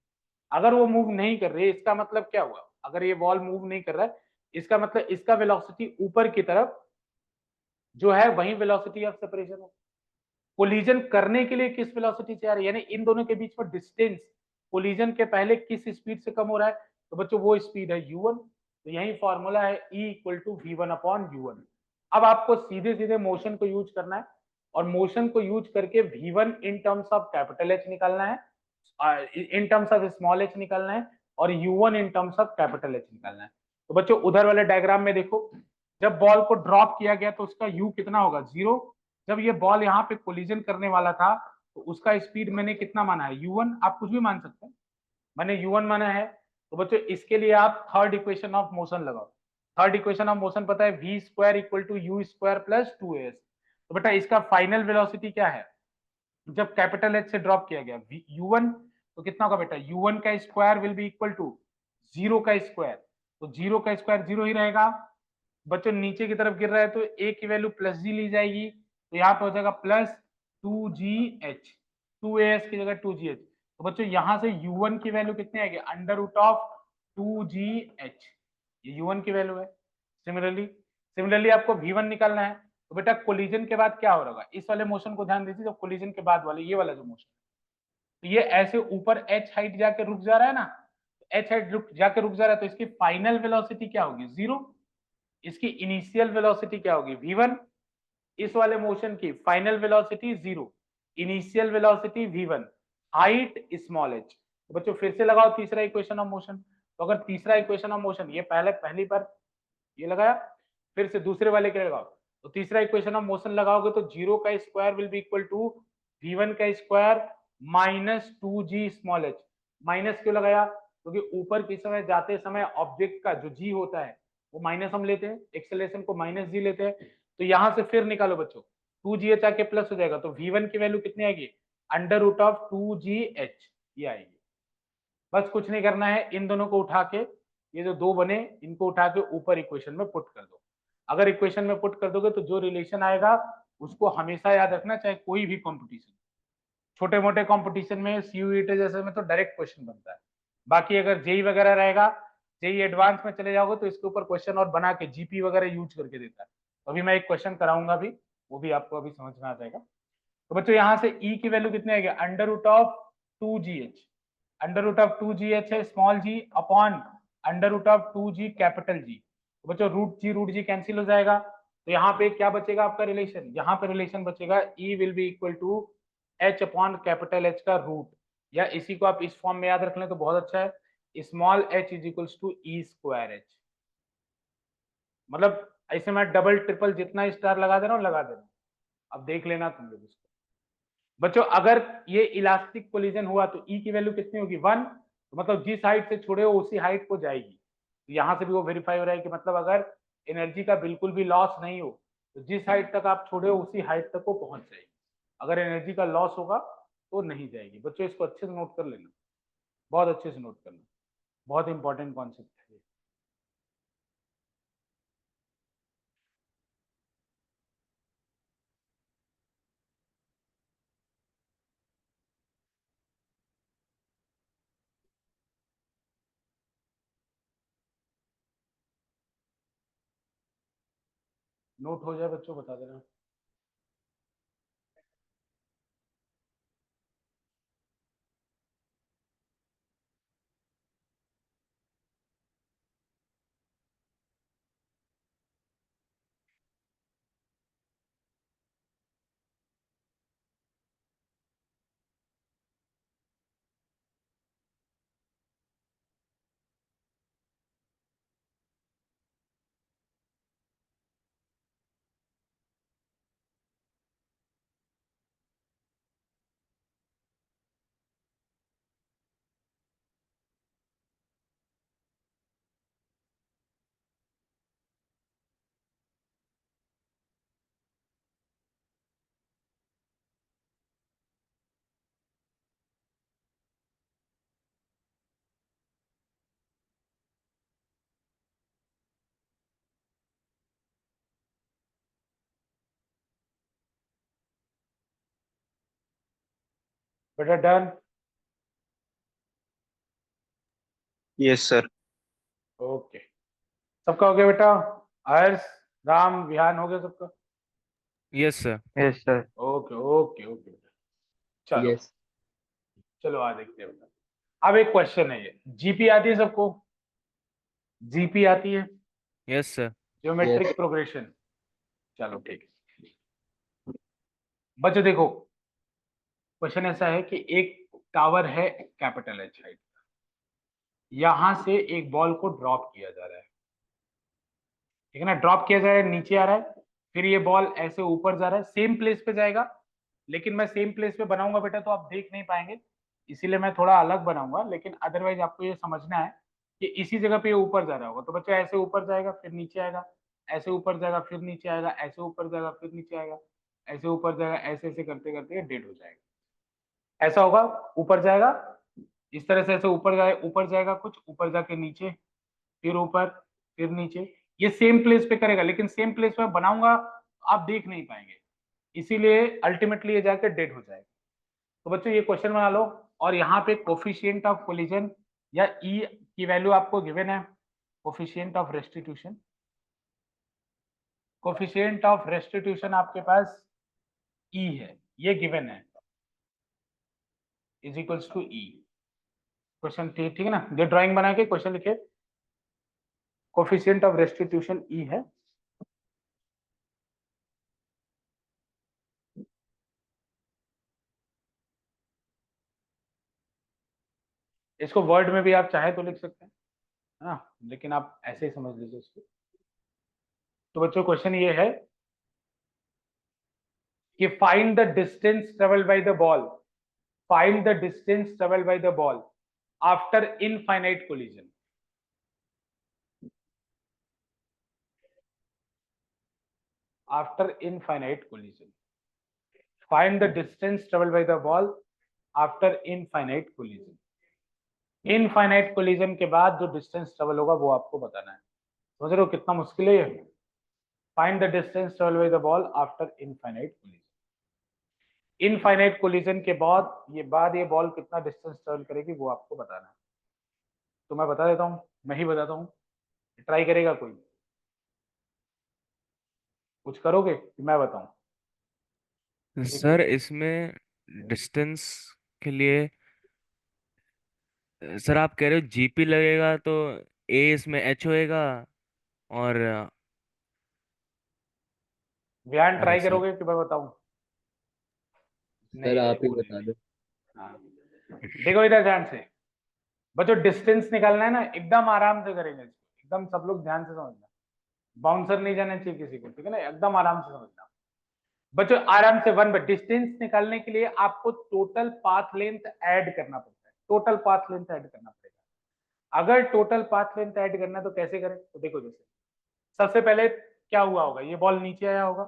अगर वो मूव नहीं कर रही इसका मतलब क्या हुआ, अगर ये बॉल मूव नहीं कर रहा है इसका मतलब इसका वेलोसिटी ऊपर की तरफ जो है वही वेलोसिटी ऑफ सेपरेशन है। कोलिजन करने के लिए किस वेलोसिटी से आ रही है, यानी इन दोनों के बीच में डिस्टेंस कोलिजन के पहले किस स्पीड से कम हो रहा है, तो बच्चों वो स्पीड है u1। तो यही फॉर्मूला है E equal to v1 upon u1। अब आपको सीधे सीधे मोशन को यूज करना है, और मोशन को यूज करके v1 in terms of capital H निकालना है, in terms of small h निकालना है, और u1 in terms of capital H निकालना है। तो बच्चों उधर वाले डायग्राम में देखो, जब बॉल को ड्रॉप किया गया तो उसका u कितना होगा, 0। जब ये बॉल यहाँ पे कोलिजन करने वाला था तो उसका स्पीड मैंने कितना माना है, u1। आप कुछ भी मान सकते हैं, मैंने u1 माना है। तो बच्चों इसके लिए आप थर्ड इक्वेशन ऑफ मोशन लगाओ। थर्ड इक्वेशन ऑफ मोशन पता है, v square equal to u square plus 2as। तो बेटा इसका फाइनल वेलोसिटी क्या है, जब कैपिटल एच से ड्रॉप किया गया u1, तो कितना होगा बेटा, u1 का square will be equal to 0 का स्क्वायर। तो 0 का स्क्वायर 0 ही रहेगा। बच्चों नीचे की तरफ गिर रहा है तो a की वैल्यू प्लस जी ली जाएगी, तो यहाँ पे हो जाएगा प्लस 2gh, 2as की जगह 2gh। तो बच्चों यहाँ से u1 की वैल्यू कितनी आएगी, अंडर रूट ऑफ 2gh, ये u1 की वैल्यू है। सिमिलरली आपको v1 निकालना है। तो बेटा कोलिजन के बाद क्या हो रहा होगा, इस वाले मोशन को ध्यान दीजिए, जब कोलिजन के बाद वाले ये वाला जो मोशन, तो ये ऐसे ऊपर h हाइट जाके रुक जा रहा है ना, h हाइट जाके रुक जा रहा है, तो इसकी फाइनल वेलोसिटी क्या होगी, 0। इसकी इनिशियल वेलोसिटी क्या होगी, v1। इस वाले मोशन की final velocity 0, initial velocity v1, height small h। तो बच्चों फिर से लगाओ तीसरा इक्वेशन ऑफ मोशन। तो अगर तीसरा इक्वेशन ऑफ मोशन, ये पहली बार ये लगाया, फिर से दूसरे वाले के लगाओ, तो तीसरा इक्वेशन ऑफ मोशन लगाओगे तो 0 का square will be equal to v1 का square minus 2g small h। Minus क्यों लगाया, क्योंकि ऊपर की समय जाते समय ऑब्जेक्ट का जो g होता है वो माइनस हम लेते हैं, एक्सेलरेशन को माइनस जी लेते हैं। तो यहां से फिर निकालो बच्चों, 2gh आके प्लस हो जाएगा, तो v1 की वैल्यू कितनी आएगी, अंडर रूट ऑफ 2gh, ये आएगी। बस कुछ नहीं करना है, इन दोनों को उठा के, ये जो दो बने इनको उठा के ऊपर इक्वेशन में पुट कर दो। अगर इक्वेशन में पुट कर दोगे तो जो रिलेशन आएगा उसको हमेशा याद रखना, चाहे कोई भी कंपटीशन, छोटे मोटे कंपटीशन में, सीयूईटी जैसे में तो डायरेक्ट क्वेश्चन बनता है। बाकी अगर जेई वगैरह रहेगा, जेई एडवांस में चले जाओगे तो इसके ऊपर क्वेश्चन और बना के जीपी वगैरह यूज करके देता है। तो अभी मैं एक क्वेश्चन कराऊंगा भी, वो भी आपको अभी समझ में आ जाएगा। तो बच्चों यहाँ से ई की वैल्यू कितनी आएगी, under root of 2gh, under root of 2gh है small G upon under root of 2g capital G. तो बच्चों रूट जी कैंसिल हो जाएगा, तो यहाँ पे क्या बचेगा आपका रिलेशन, यहाँ पे रिलेशन बचेगा e will be equal to h upon capital h का रूट, या इसी को आप इस फॉर्म में याद रख लें तो बहुत अच्छा है, small H is equals to E square H. मतलब ऐसे मैं डबल ट्रिपल जितना स्टार लगा दे रहा हूँ लगा दे रहा हूँ, अब देख लेना तुम लोग इसको। बच्चों अगर ये इलास्टिक कोलिजन हुआ तो ई की वैल्यू कितनी होगी, 1। तो मतलब जिस हाइट से छोड़े हो उसी हाइट को जाएगी। तो यहाँ से भी वो वेरीफाई हो रहा है कि मतलब अगर एनर्जी का बिल्कुल भी लॉस नहीं हो तो जिस हाइट तक आप छोड़े हो उसी हाइट तक वो पहुंच जाएगी। अगर एनर्जी का लॉस होगा तो नहीं जाएगी। बच्चों इसको अच्छे से नोट कर लेना, बहुत अच्छे से नोट करना, बहुत इंपॉर्टेंट कॉन्सेप्ट है। नोट हो जाए बच्चों बता देना। बेटा डन। Yes sir. ओके, सबका हो गया बेटा, हर्ष राम विहान हो गया सबका। Yes sir. Yes sir. Okay okay okay बेटा, चलो यस चलो आ देखते हैं बेटा। अब एक क्वेश्चन है, ये जीपी आती है सबको, जीपी आती है, yes sir. Geometric yes progression. चलो ठीक है बच्चों, देखो क्वेश्चन ऐसा है कि एक टावर है कैपिटल एच हाइट, यहां से एक बॉल को ड्रॉप किया जा रहा है, ठीक है ना, ड्रॉप किया जा रहा है, नीचे आ रहा है, फिर ये बॉल ऐसे ऊपर जा रहा है, सेम प्लेस पे जाएगा, लेकिन मैं सेम प्लेस पे बनाऊंगा बेटा तो आप देख नहीं पाएंगे, इसीलिए मैं थोड़ा अलग बनाऊंगा, लेकिन अदरवाइज आपको ये समझना है कि इसी जगह पे ये ऊपर जा रहा होगा, तो बच्चा ऐसे ऊपर जाएगा फिर नीचे आएगा, ऐसे ऊपर जाएगा फिर नीचे आएगा, ऐसे ऊपर जाएगा फिर नीचे आएगा, ऐसे ऊपर जाएगा, ऐसे ऐसे करते करते ये डेड हो जाएगा। ऐसा होगा, ऊपर जाएगा इस तरह से, ऐसे ऊपर जाएगा कुछ, ऊपर जाके नीचे, फिर ऊपर, फिर नीचे, ये सेम प्लेस पे करेगा, लेकिन सेम प्लेस पे बनाऊंगा आप देख नहीं पाएंगे, इसीलिए अल्टीमेटली ये जाके डेड हो जाएगा। तो बच्चों ये क्वेश्चन बना लो, और यहाँ पे कोफिशिएंट ऑफ कोलिजन या ई की वैल्यू आपको गिवन है, coefficient of restitution, coefficient of restitution आपके पास ई है, ये गिवन है, is equals to E. Question ठीक है ना, जो ड्राइंग बना के क्वेश्चन लिखे, कोफिशिएंट ऑफ रेस्टिट्यूशन ई है, इसको वर्ड में भी आप चाहे तो लिख सकते हैं, है ना, लेकिन आप ऐसे ही समझ लीजिए इसको। तो बच्चों क्वेश्चन ये है कि find the distance travelled by the ball, find the distance travelled by the ball after infinite collision. After infinite collision, find the distance traveled by the ball after infinite collision. Infinite collision के बाद जो distance travel होगा वो आपको बताना है, समझ रहे हो कितना मुश्किल है ये। Find the distance travel by the ball after infinite collision, infinite collision के बाद ये बॉल कितना डिस्टेंस ट्रेवल करेगी वो आपको बताना है। तो मैं बता देता हूँ, मैं ही बताता हूँ, ट्राई करेगा कोई, कुछ करोगे कि मैं बताऊं? सर इसमें डिस्टेंस के लिए सर आप कह रहे हो जीपी लगेगा तो ए इसमें एच होएगा, और ध्यान अरे ट्राई सर करोगे कि मैं बताऊं? सर नहीं आप ही वो बता नहीं। दो। हाँ देखो इधर ध्यान से, बच्चों डिस्टेंस निकालना है ना, एकदम आराम से करेंगे इसको, एकदम सब लोग ध्यान से समझना, बाउंसर नहीं जाना चाहिए किसी को, ठीक है ना, एकदम आराम से समझना। बच्चों आराम से वन बाय डिस्टेंस निकालने के लिए आपको टोटल पाथ लेंथ ऐड करना पड़ता है, टोटल पाथ लेंथ ऐड करना पड़ेगा। अगर टोटल पाथ लेंथ ऐड करना है तो कैसे करें, तो देखो जैसे सबसे पहले क्या हुआ होगा, ये बॉल नीचे आया होगा,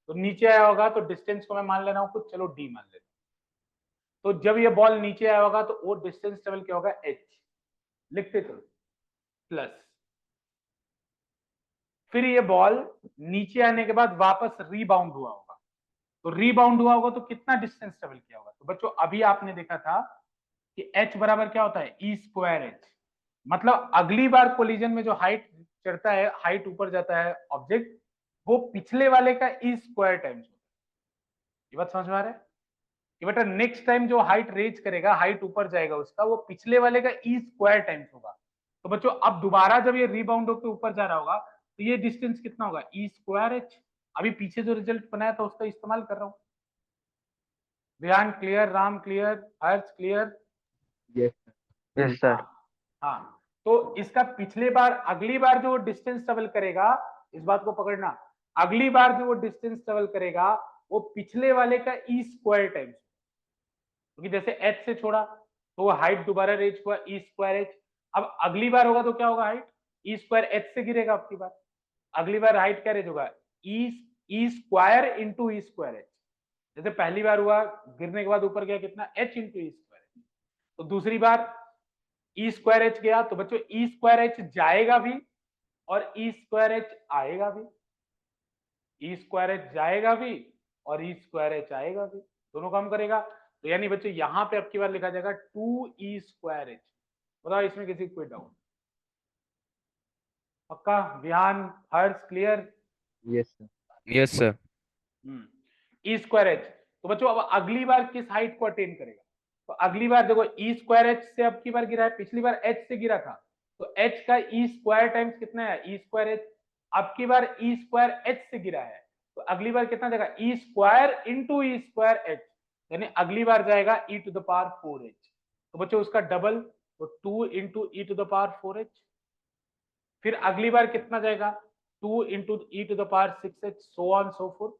तो नीचे आया होगा तो डिस्टेंस को मैं मान ले रहा हूँ कुछ, चलो डी मान लेते, तो जब ये बॉल नीचे आया होगा तो वो डिस्टेंस ट्रेवल क्या होगा, एच, लिखते चलो, प्लस, फिर ये बॉल नीचे आने के बाद वापस रीबाउंड हुआ होगा, तो रीबाउंड हुआ होगा तो कितना डिस्टेंस ट्रेवल किया होगा, तो बच्चों अभी आपने देखा था कि h बराबर क्या होता है, ई स्क्वायर एच, मतलब अगली बार कोलिजन में जो हाइट चढ़ता है, हाइट ऊपर जाता है ऑब्जेक्ट, वो पिछले वाले का ई स्क्वायर टाइम्स होता है। ये बात समझ में आ रहा है कि बेटा नेक्स्ट टाइम जो हाइट रेज करेगा, हाइट ऊपर जाएगा उसका, वो पिछले वाले का ई स्क्वायर टाइम्स होगा। तो बच्चों अब दोबारा जब ये रीबाउंड होकर ऊपर जा रहा होगा तो ये डिस्टेंस कितना होगा, ई स्क्वायर एच। अभी पीछे जो रिजल्ट बनाया था उसका इस्तेमाल कर रहा हूं। विहान क्लियर, राम क्लियर, हर्ष क्लियर? Yes yes sir. हाँ तो इसका पिछले बार, अगली बार जो डिस्टेंस ट्रेवल करेगा, इस बात को पकड़ना, अगली बार जो वो डिस्टेंस ट्रेवल करेगा वो पिछले वाले का ई स्क्वायर टाइम्स, क्योंकि जैसे एच से छोड़ा तो वो हाइट दोबारा रेज हुआ ई स्क्वायर एच, अब अगली बार होगा तो क्या होगा, हाइट ई स्क्वायर एच से गिरेगा आपकी बार, अगली बार हाइट क्या रेज होगा, ई square into E square H, जैसे पहली बार हुआ गिरने के बाद ऊपर गया कितना, H into E square h, तो दूसरी बार ई स्क्वायर एच गया, तो बच्चों ई स्क्वायर एच जाएगा भी और ई स्क्वायर एच आएगा भी, ई स्क्वायर एच जाएगा भी और ई स्क्वायर एच आएगा भी, दोनों काम करेगा। तो यानी बच्चों यहाँ पे अब की बार लिखा जाएगा 2 ई स्क्वायर एच। बताओ इसमें किसी को कोई डाउट? पक्का? Vihaan, Harsh clear? Yes sir. Yes sir. E square h, तो बच्चों अब अगली बार किस हाइट को अटेन करेगा, तो अगली बार देखो ई स्क्वायर एच से अब की बार गिरा है, पिछली बार एच से गिरा था, तो एच का ई स्क्वायर टाइम्स कितना है, ई स्क्वायर एच, अब की बार ई स्क्वायर एच से गिरा है, तो अगली बार कितना देगा, E square into E square H, यानी अगली बार जाएगा E to the power 4 H, तो बच्चों उसका डबल तो 2 into E to the power 4h। फिर अगली बार कितना जाएगा, 2 into E to the power 6h, so on so forth.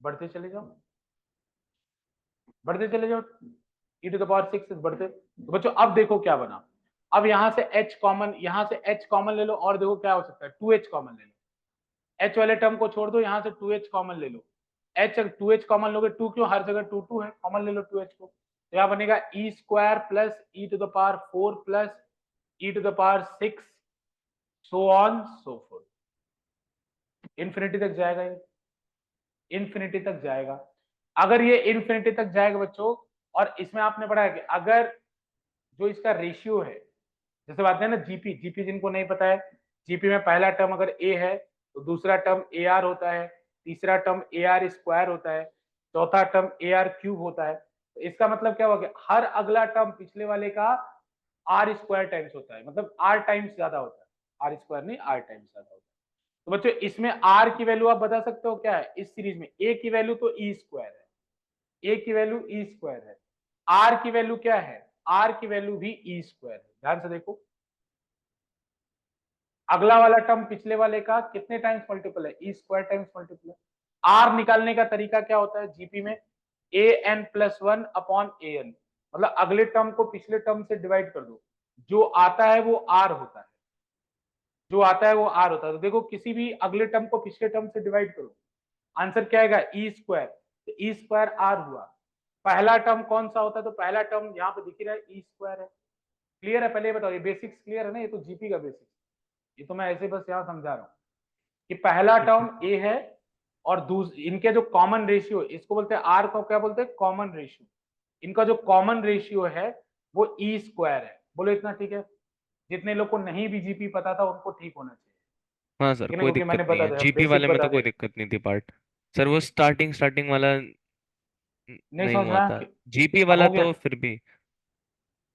बढ़ते चले जाओ, बढ़ते चले जाओ, ई टू द पावर 6h बढ़ते। तो बच्चों अब देखो क्या बना, अब यहां से h कॉमन, यहां से h कॉमन ले लो, और देखो क्या हो सकता है, 2h कॉमन ले लो। h वाले टर्म को छोड़ दो, यहां से 2h कॉमन ले लो। h 2h कॉमन लोगे, 2 क्यों, हर जगह 2 2 है, कॉमन ले लो 2h को। तो यहाँ बनेगा e square plus e to the power 4 plus e to the power 6 so on so forth. Infinity तक जाएगा ये, इन्फिनिटी तक जाएगा। अगर ये इन्फिनिटी तक जाएगा बच्चों, और इसमें आपने पढ़ा है कि अगर जो इसका रेशियो है, जैसे बात है ना जीपी, जीपी जिनको नहीं पता है, जीपी में पहला टर्म अगर ए है तो दूसरा टर्म ए आर होता है, तीसरा टर्म ए आर स्क्वायर होता है, चौथा टर्म ए आर क्यूब होता है। तो इसका मतलब क्या हुआ कि हर अगला टर्म पिछले वाले का आर स्क्वायर टाइम्स होता है, मतलब आर टाइम्स ज्यादा होता है, आर स्क्वायर नहीं आर टाइम्स ज्यादा होता है। तो बच्चों इसमें आर की वैल्यू आप बता सकते हो क्या है इस सीरीज में, ए की वैल्यू तो ई स्क्वायर है, ए की वैल्यू ई स्क्वायर है, आर की वैल्यू क्या है, आर की वैल्यू भी ई स्क्वायर है। ध्यान से देखो, अगला वाला टर्म पिछले वाले का कितने टाइम्स मल्टीपल है, ई स्क्वायर टाइम्स मल्टीपल है। आर निकालने का तरीका क्या होता है जीपी में, A N plus 1 upon A N, मतलब अगले टर्म को पिछले टर्म से डिवाइड कर दो, जो आता है वो आर होता है, जो आता है वो आर होता है। तो देखो किसी भी अगले टर्म को पिछले टर्म से डिवाइड करो, आंसर क्या आएगा, ई स्क्वायर, तो ई स्क्वायर आर हुआ। पहला टर्म कौन सा होता है, तो पहला टर्म यहाँ पे दिख रहा है ई स्क्वायर है। क्लियर है, पहले ये बताओ, ये बेसिक्स क्लियर है ना, ये तो जीपी का बेसिक्स, ये तो मैं ऐसे बस यहाँ समझा रहा हूँ कि पहला टर्म ए है और इनके जो कॉमन रेशियो, इसको बोलते हैं आर को क्या बोलते हैं, कॉमन रेशियो। इनका जो कॉमन रेशियो है वो ई स्क्वायर है। बोलो इतना ठीक है, जितने लोग को नहीं भी जीपी पता था उनको ठीक होना चाहिए, हाँ सर, ठीक है ना, कोई क्योंकि दिक्कत मैंने नहीं बता है, दिया, जीपी बेसिक वाले में बता तो कोई दिया। दिक्कत नहीं थी पार्ट। सर वो स्टार्टिंग वाला नहीं नहीं समझ में हुआ आया था, जीपी अब वाला हो गया। तो फिर भी।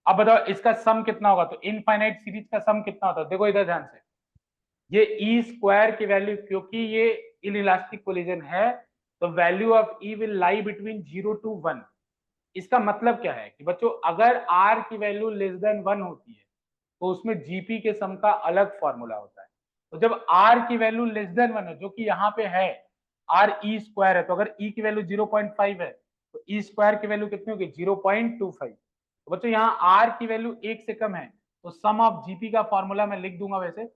अब बताओ इसका सम कितना होगा, तो इनफाइनाइट सीरीज का सम कितना होता है, देखो इधर ध्यान से, ये ई स्क्वायर की वैल्यू, क्योंकि ये इनइलास्टिक कोलिजन है, तो value of E will lie between 0 to 1। इसका मतलब क्या है कि बच्चों अगर आर की वैल्यू लेस देन 1 होती है तो उसमें जीपी के सम का अलग फॉर्मूला होता है। तो जब आर की वैल्यू लेस देन 1 है, जो कि यहाँ पे है, आर ई स्क्वायर है, तो अगर ई की वैल्यू 0.5 है तो ई स्क्वायर की वैल्यू कितनी होगी, 0.25। तो बच्चों यहाँ आर की वैल्यू 1 से कम है, तो सम ऑफ जीपी का फॉर्मूला मैं लिख दूंगा वैसे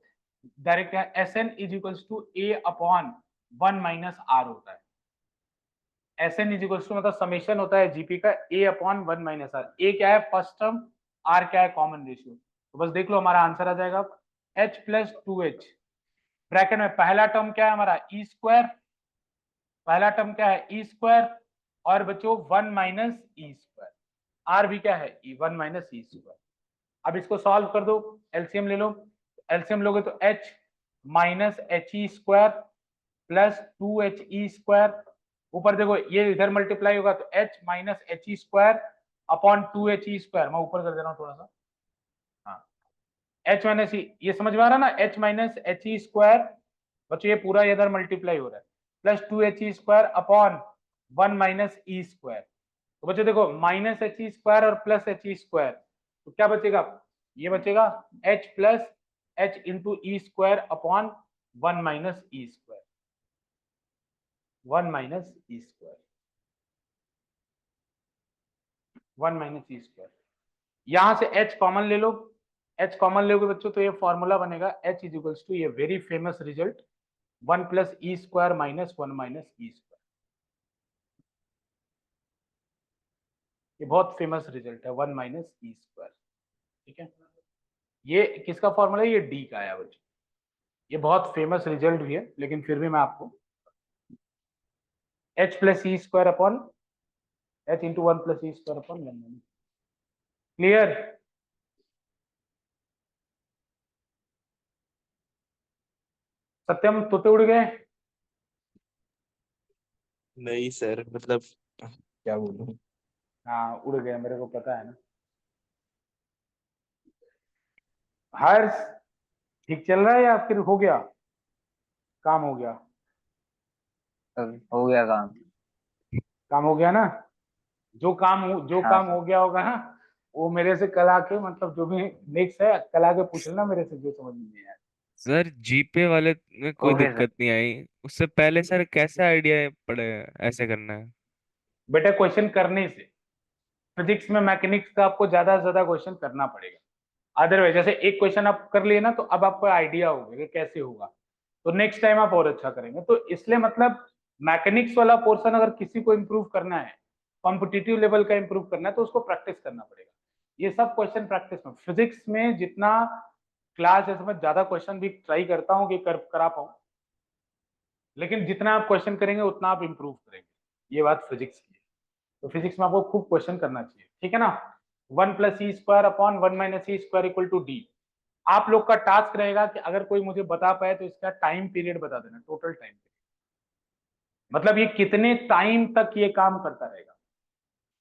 डायरेक्ट, है S N is equals to A upon 1 minus R होता है। S N is equals to मतलब समेशन होता है जीपी का A upon 1 minus R. A क्या है फर्स्ट टर्म, आर क्या है कॉमन रेशियो। तो बस देख लो हमारा आंसर आ जाएगा h प्लस 2h, ब्रैकेट में पहला टर्म क्या है हमारा ई स्क्वायर, पहला टर्म क्या है ई स्क्वायर, और बच्चों 1 माइनस ई स्क्वायर, आर भी क्या है ई 1 माइनस ई स्क्वायर। अब इसको सॉल्व कर दो, एलसीएम ले लो, एलसीएम लोगे तो h minus H E square plus 2h E square, ऊपर देखो ये इधर मल्टीप्लाई होगा तो h minus H E square upon 2h E square, मैं ऊपर कर दे रहा हूँ थोड़ा सा, हाँ h माइनस ये समझ में आ रहा ना, h minus H E square, बच्चों ये पूरा इधर मल्टीप्लाई हो रहा है, प्लस 2h ई square upon 1 minus E square. तो बच्चों देखो माइनस एच ई स्क्वायर और प्लस एच ई स्क्वायर, तो क्या बचेगा, ये बचेगा h plus h into E square upon 1 minus E square, 1 minus E square, 1 minus E square. यहां से h कॉमन ले लो, h कॉमन लोगे बच्चों तो ये फॉर्मूला बनेगा h इज इक्वल्स टू, ये very famous result, 1 plus e square minus 1 minus E square. ये बहुत फेमस रिजल्ट है 1 माइनस ई स्क्वायर, ठीक है। ये किसका फॉर्मूला है, ये डी का आया बच्चों, ये बहुत फेमस रिजल्ट भी है, लेकिन फिर भी मैं आपको h plus e square upon h into 1 plus e square upon 1 minus. Clear, Satyam तोते उड़ गए, नहीं सर, मतलब क्या बोलूं। हाँ उड़ गए, मेरे को पता है ना। हर्ष ठीक चल रहा है या फिर हो गया काम, हो गया सर हो गया काम। काम, हो गया ना, जो काम हाँ काम सर। हो गया होगा ना, वो मेरे से कल आके मतलब जो भी नेक्स्ट है कल आके पूछ लेना मेरे से जो समझ में नहीं आया। सर जीपे वाले में कोई ओके सर। दिक्कत नहीं आई, उससे पहले सर कैसे आइडिया पड़े ऐसे करना है? बेटा क्वेश्चन करने से फिजिक्स में मैकेनिक्स का आपको ज्यादा से ज्यादा क्वेश्चन करना पड़ेगा। अदरवाइज जैसे एक क्वेश्चन आप कर लिए ना तो अब आपको आइडिया होगा कि कैसे होगा, तो नेक्स्ट टाइम आप और अच्छा करेंगे। तो इसलिए मतलब मैकेनिक्स वाला पोर्शन अगर किसी को इम्प्रूव करना है, कॉम्पिटिटिव लेवल का इम्प्रूव करना है, तो उसको प्रैक्टिस करना पड़ेगा। ये सब क्वेश्चन प्रैक्टिस में, फिजिक्स में जितना क्लास है मैं ज्यादा क्वेश्चन भी ट्राई करता हूँ कि करा पाऊँ, लेकिन जितना आप क्वेश्चन करेंगे उतना आप इम्प्रूव करेंगे। ये बात फिजिक्स की है। तो फिजिक्स में आपको खूब क्वेश्चन करना चाहिए, ठीक है ना। 1+e² / 1 - e² = d। आप लोग का टास्क रहेगा कि अगर कोई मुझे बता पाए तो इसका टाइम पीरियड बता देना, टोटल टाइम पीरियड, मतलब ये कितने टाइम तक ये काम करता रहेगा।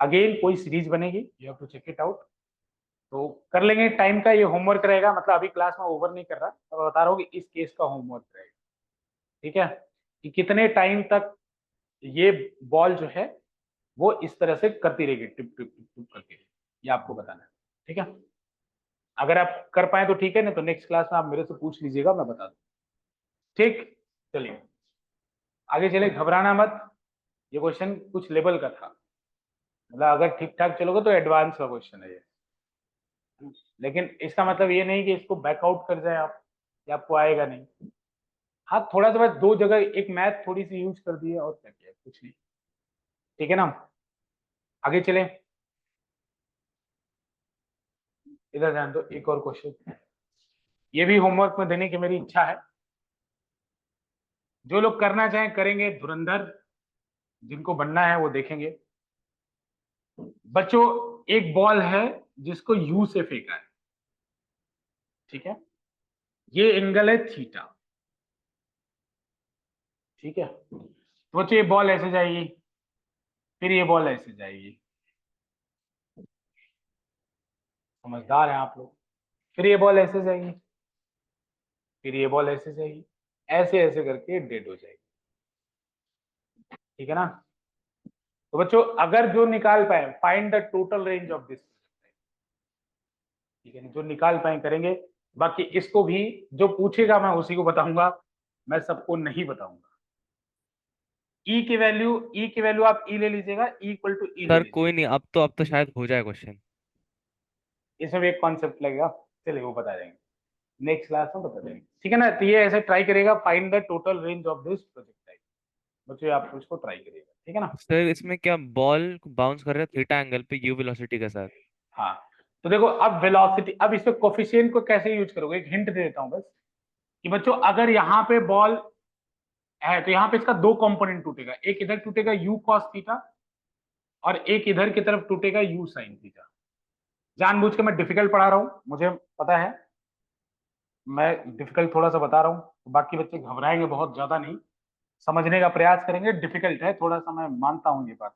अगेन कोई सीरीज बनेगी, you have to check it out. तो कर लेंगे टाइम का, ये होमवर्क रहेगा, मतलब अभी क्लास में ओवर नहीं कर रहा, तो बता रहा हूँ कि इस केस का होमवर्क रहेगा, ठीक है, कि कितने टाइम तक ये बॉल जो है वो इस तरह से करती रहेगी, टिप टिप टिप टिप करती रहेगी, ये आपको बताना है, ठीक है। अगर आप कर पाए तो ठीक है, नहीं तो नेक्स्ट क्लास में आप मेरे से पूछ लीजिएगा, मैं बता दूँ, ठीक। चलिए आगे चले, घबराना मत। ये क्वेश्चन कुछ लेवल का था, मतलब अगर ठीक ठाक चलोगे तो एडवांस का क्वेश्चन है ये, लेकिन इसका मतलब ये नहीं कि इसको बैकआउट कर जाए आप, या आपको आएगा नहीं। हाँ थोड़ा सा बस दो जगह एक मैथ थोड़ी सी यूज कर दी है, और क्या किया, कुछ नहीं, ठीक है ना। आगे चले, इधर ध्यान दो, एक और क्वेश्चन, ये भी होमवर्क में देने की मेरी इच्छा है। जो लोग करना चाहें करेंगे, धुरंधर जिनको बनना है वो देखेंगे। बच्चों एक बॉल है जिसको यू से फेंका है, ठीक है, ये एंगल है थीटा, ठीक है। तो बच्चों ये बॉल ऐसे जाएगी, फिर ये बॉल ऐसे जाएगी, समझदार हैं आप लोग। फिर ये बॉल ऐसे जाएगी, फिर ये बॉल ऐसे जाएगी, ऐसे ऐसे करके डेड हो जाएगी, ठीक है ना। तो बच्चों अगर जो निकाल पाए, find the total range of this, ठीक है, जो निकाल पाए करेंगे। बाकी इसको भी जो पूछेगा मैं उसी को बताऊंगा, मैं सबको नहीं बताऊंगा। ई की वैल्यू आप ई ले लीजिएगा, E = E ले सर लीजिएगा। कोई नहीं, अब तो शायद हो जाए क्वेश्चन। इसमें भी एक कॉन्सेप्ट लगेगा, चलिए वो बता देंगे नेक्स्ट क्लास में, बता देंगे, ठीक है ना। तो ये ऐसे ट्राई करेगा, find the total range of this projectile. बच्चों आप इसको ट्राई करिएगा, ठीक है ना। सर इसमें क्या बॉल बाउंस कर रहा है थीटा एंगल पे यू वेलोसिटी के साथ? हाँ तो देखो अब वेलोसिटी, अब इसमें कोफिशिएंट को कैसे यूज करोगे, एक हिंट दे देता हूँ बस, कि बच्चों अगर यहाँ पे बॉल है तो यहाँ पे इसका दो कंपोनेंट टूटेगा, एक इधर टूटेगा यू कॉस थीटा, और एक इधर की तरफ टूटेगा यू साइन थीटा। जानबूझ के मैं डिफिकल्ट पढ़ा रहा हूँ, मुझे पता है, मैं डिफिकल्ट थोड़ा सा बता रहा हूँ, बाकी बच्चे घबराएंगे बहुत ज्यादा नहीं, समझने का प्रयास करेंगे, डिफिकल्ट है थोड़ा सा, मैं मानता हूँ ये बात।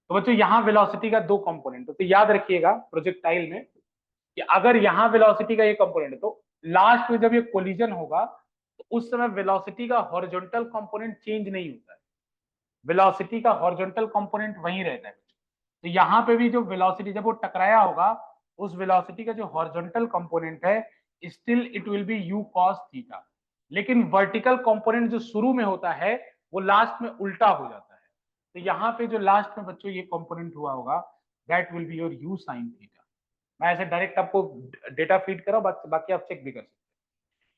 तो बच्चों यहाँ वेलोसिटी का दो कंपोनेंट, तो याद रखिएगा प्रोजेक्टाइल में कि अगर यहाँ वेलोसिटी का ये कंपोनेंट है, तो लास्ट में जब ये कोलिजन होगा तो उस समय वेलोसिटी का हॉरिजॉन्टल कंपोनेंट चेंज नहीं होता है, वेलोसिटी का हॉरिजॉन्टल कंपोनेंट वहीं रहता है। तो यहाँ पे भी जो वेलोसिटी जब वो टकराया होगा, उस वेलोसिटी का जो हॉरिजॉन्टल कंपोनेंट है still it will B you cos theta, लेकिन वर्टिकल कंपोनेंट जो शुरू में होता है वो लास्ट में उल्टा हो जाता है। तो यहाँ पे जो लास्ट में बच्चों ये कंपोनेंट हुआ होगा, that will be your you sine theta. मैं ऐसे डायरेक्ट आपको डेटा फीड कर रहा हूँ, बाकी आप चेक भी कर सकते हैं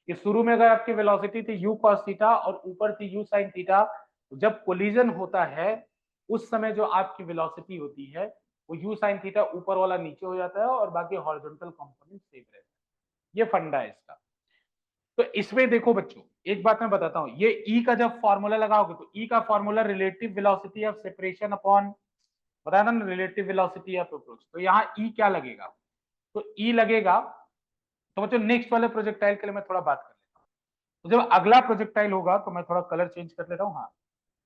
कि शुरू में अगर आपकी वेलोसिटी थी यू कॉस थीटा और ऊपर थी यू साइन थीटा, तो जब कोलिजन होता है उस समय जो आपकी वेलोसिटी होती है वो यू साइन थीटा ऊपर वाला नीचे हो जाता है और बाकी हॉरिजॉन्टल कंपोनेंट सेम रहता है। ये फंडा है इसका। तो इसमें देखो बच्चों एक बात मैं बताता हूं, ये ई का जब फॉर्मूला लगाओगे तो ई का formula relative velocity of separation upon, बताया था ना, रिलेटिव वेलोसिटी ऑफ अप्रोच। तो यहाँ ई क्या लगेगा, तो ई लगेगा। तो बच्चों नेक्स्ट वाले प्रोजेक्टाइल के लिए मैं थोड़ा बात कर लेता हूँ। तो जब अगला प्रोजेक्टाइल होगा, तो मैं थोड़ा कलर चेंज कर लेता हूँ, हाँ,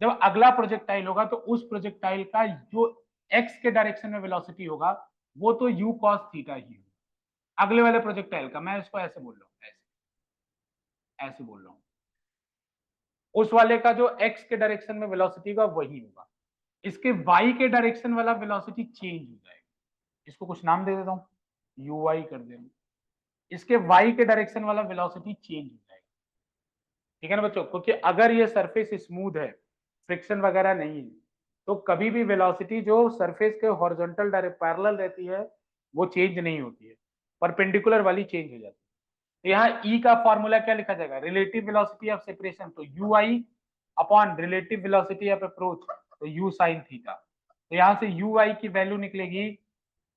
जब अगला प्रोजेक्टाइल होगा तो उस प्रोजेक्टाइल का जो एक्स के डायरेक्शन में वेलोसिटी होगा वो तो यू कॉस थीटा ही होगा। अगले वाले प्रोजेक्टाइल का मैं इसको ऐसे बोल रहा हूँ, ऐसे ऐसे बोल रहा हूँ, उस वाले का जो एक्स के डायरेक्शन में वेलोसिटी होगा वही होगा, इसके वाई के डायरेक्शन वाला वेलोसिटी चेंज हो जाएगा। इसको कुछ नाम दे देता हूँ, यू आई कर दे रहा हूँ। इसके वाई के डायरेक्शन वाला वेलोसिटी चेंज हो जाएगा, ठीक है ना बच्चों, क्योंकि अगर ये सरफेस स्मूथ है, फ्रिक्शन वगैरह नहीं है, तो कभी भी वेलोसिटी जो सरफेस के हॉरिजॉन्टल पैरेलल रहती है वो चेंज नहीं होती है, परपेंडिकुलर वाली चेंज हो जाती है। तो यहाँ ई का फॉर्मूला क्या लिखा जाएगा, रिलेटिव वेलोसिटी ऑफ सेपरेशन, तो you i upon relative velocity of approach, तो यू साइन थीटा। तो यहाँ से यू आई की वैल्यू निकलेगी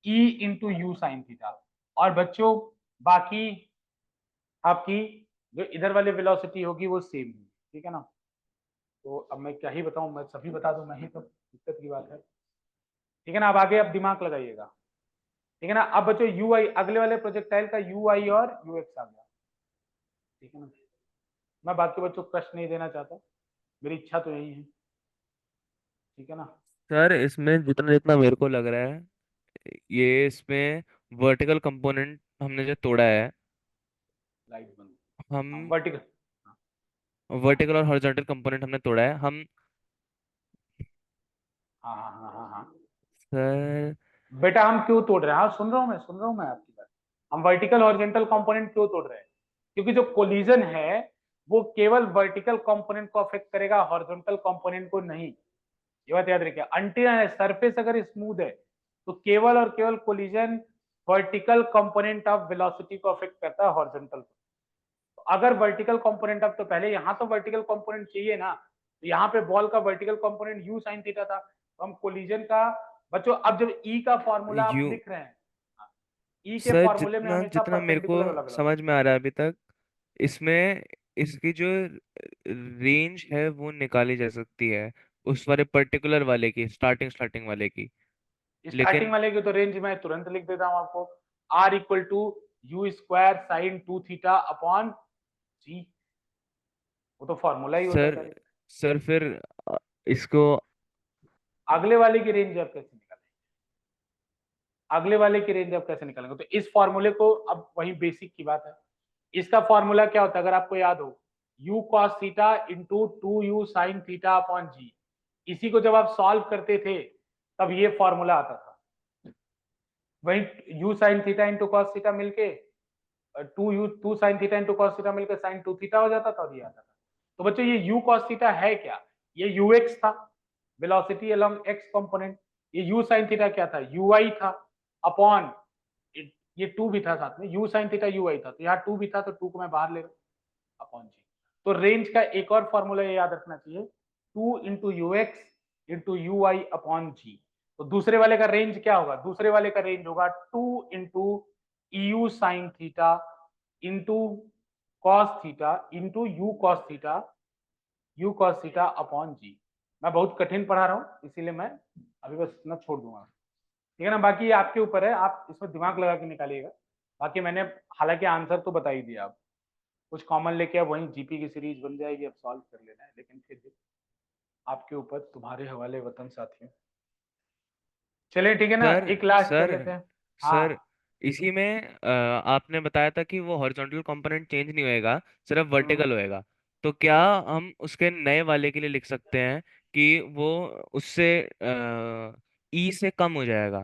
E into u sine theta. और बच्चों बाकी आपकी जो इधर वाली वेलोसिटी होगी वो सेम होगी, ठीक है ना। तो अब मैं क्या ही बताऊं, मैं सभी बता दूं मैं ही, तो दिक्कत की बात है, ठीक है ना। अब आगे अब दिमाग लगाइएगा, ठीक है ना। अब बच्चों यू आई, अगले वाले प्रोजेक्टाइल का यू आई और यू एक्स आ गया, ठीक है ना। मैं बाकी बच्चों को कष्ट नहीं देना चाहता, मेरी इच्छा तो यही है, ठीक है ना। सर इसमें जितना जितना मेरे को लग रहा है, ये इसमें वर्टिकल कंपोनेंट हमने जो तोड़ा है, लाइट बंद, हम हाँ वर्टिकल, वर्टिकल और हॉरिजॉन्टल कंपोनेंट हमने तोड़ा है हम। हाँ हाँ हाँ हाँ हाँ। सर बेटा हम क्यों तोड़ रहे हैं, हाँ सुन रहा हूँ मैं, सुन रहा हूँ मैं आपकी बात। हम वर्टिकल हॉरिजॉन्टल कंपोनेंट क्यों तोड़ रहे हैं, क्योंकि जो कोलिजन है वो केवल वर्टिकल कंपोनेंट को अफेक्ट करेगा, हॉरिजॉन्टल कंपोनेंट को नहीं। ये बात याद रखिए, अंटिल सरफेस अगर स्मूथ है तो केवल और केवल collision vertical component of velocity को अफेक्ट करता है, हॉरिजॉन्टल को। तो अगर वर्टिकल कंपोनेंट ऑफ, तो पहले यहाँ तो वर्टिकल कंपोनेंट चाहिए ना, तो यहाँ पे बॉल का vertical component you sine theta था, तो हम कोलिजन का, बच्चों अब जब ई का फॉर्मूला आप यू लिख रहे हैं, ई के सर फॉर्मूले में जितना हमेशा जितना मेरे को परपेंडिकुलर वाला समझ वेलोसिटी। में आ रहा है अभी तक, इसमें इसकी जो रेंज है वो निकाली जा सकती है उस वाले पर्टिकुलर वाले की, स्टार्टिंग स्टार्टिंग वाले की। स्टार्टिंग लेकिन वाले की तो रेंज मैं तुरंत लिख देता हूँ आपको, r equal to u square sine two theta upon g, वो तो फॉर्मूला ही होता है सर डायरेक्ट। सर फिर इसको अगले वाले की रेंज आप कैसे निकालेंगे, अगले वाले की रेंज आप कैसे निकालेंगे, तो इस फॉर्मूले को, अब वही बेसिक की बात है, इसका फॉर्मूला क्या होता है अगर आपको याद हो, u cos theta into two u sine theta upon g. इसी को जब आप सॉल्व करते थे तब ये फॉर्मूला आता था, वही u sine theta into cos theta मिलके two sine theta into cos theta मिलकर साइन टू थीटा हो जाता था और ये आता था। तो बच्चों ये u cos थीटा है क्या, ये ux था, वेलोसिटी अलोंग x कंपोनेंट। ये u sin थीटा क्या था, ui था अपॉन, ये टू भी था साथ में, u sin थीटा ui था, तो यहाँ टू भी था तो टू को मैं बाहर ले रहा हूँ अपॉन जी। तो रेंज का एक और फॉर्मूला ये याद रखना चाहिए, two into u x into u i upon g. तो दूसरे वाले का रेंज क्या होगा, दूसरे वाले का रेंज होगा two into u sine theta into cos theta into u cos theta upon g. मैं बहुत कठिन पढ़ा रहा हूँ इसीलिए मैं अभी बस इतना छोड़ दूंगा, ठीक है ना। बाकी ये आपके ऊपर है, आप इसमें दिमाग लगा के निकालिएगा। बाकी मैंने हालांकि आंसर तो बता ही दिया, आप कुछ कॉमन लेके अब वहीं जीपी की सीरीज बन जाएगी, अब सॉल्व कर लेना है, लेकिन फिर भी आपके ऊपर, तुम्हारे हवाले वतन साथियों। चलिए ठीक है ना, सर एक लास्ट कर सर लेते हैं। सर हाँ। इसी में आपने बताया था कि वो हॉरिजॉन्टल कंपोनेंट चेंज नहीं होएगा, सिर्फ हम्म, वर्टिकल होएगा। तो क्या हम उसके नए वाले के लिए लिख सकते हैं कि वो उससे ई से कम हो जाएगा?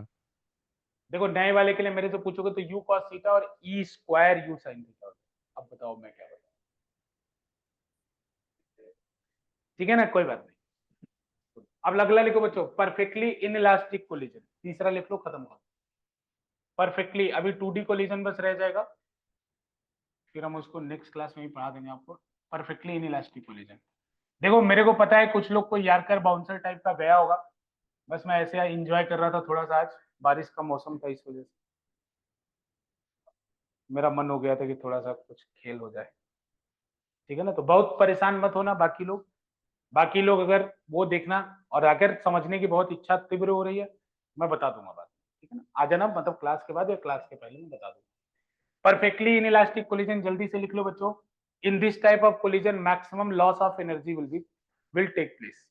देखो नए वाले के लिए मेरे से पूछोगे तो यू कॉस थीटा और E square you sine theta होता है। अब बताओ मैं क्या बताऊं, ठीक है ना, कोई बात नहीं। अब अगला लिखो बच्चों, परफेक्टली इन इलास्टिक कोलिजन, तीसरा लिख लो, खत्म करो। परफेक्टली, अभी 2D कोलिजन बस रह जाएगा, फिर हम उसको नेक्स्ट क्लास में ही पढ़ा देंगे आपको। परफेक्टली इन इलास्टिक कोलिजन, देखो मेरे को पता है कुछ लोग को यारकर बाउंसर टाइप का गया होगा, बस मैं ऐसे एंजॉय कर रहा था थोड़ा सा, आज बारिश का मौसम था इस वजह से मेरा मन हो गया था कि थोड़ा सा कुछ खेल हो जाए, ठीक है ना। तो बहुत परेशान मत होना बाकी लोग अगर वो देखना, और अगर समझने की बहुत इच्छा तीव्र हो रही है मैं बता दूंगा बात, ठीक है ना, आ जाना, मतलब क्लास के बाद या क्लास के पहले मैं बता दूंगा। परफेक्टली इन इलास्टिक कोलिजन जल्दी से लिख लो बच्चों, in this type of collision maximum loss of energy will take place,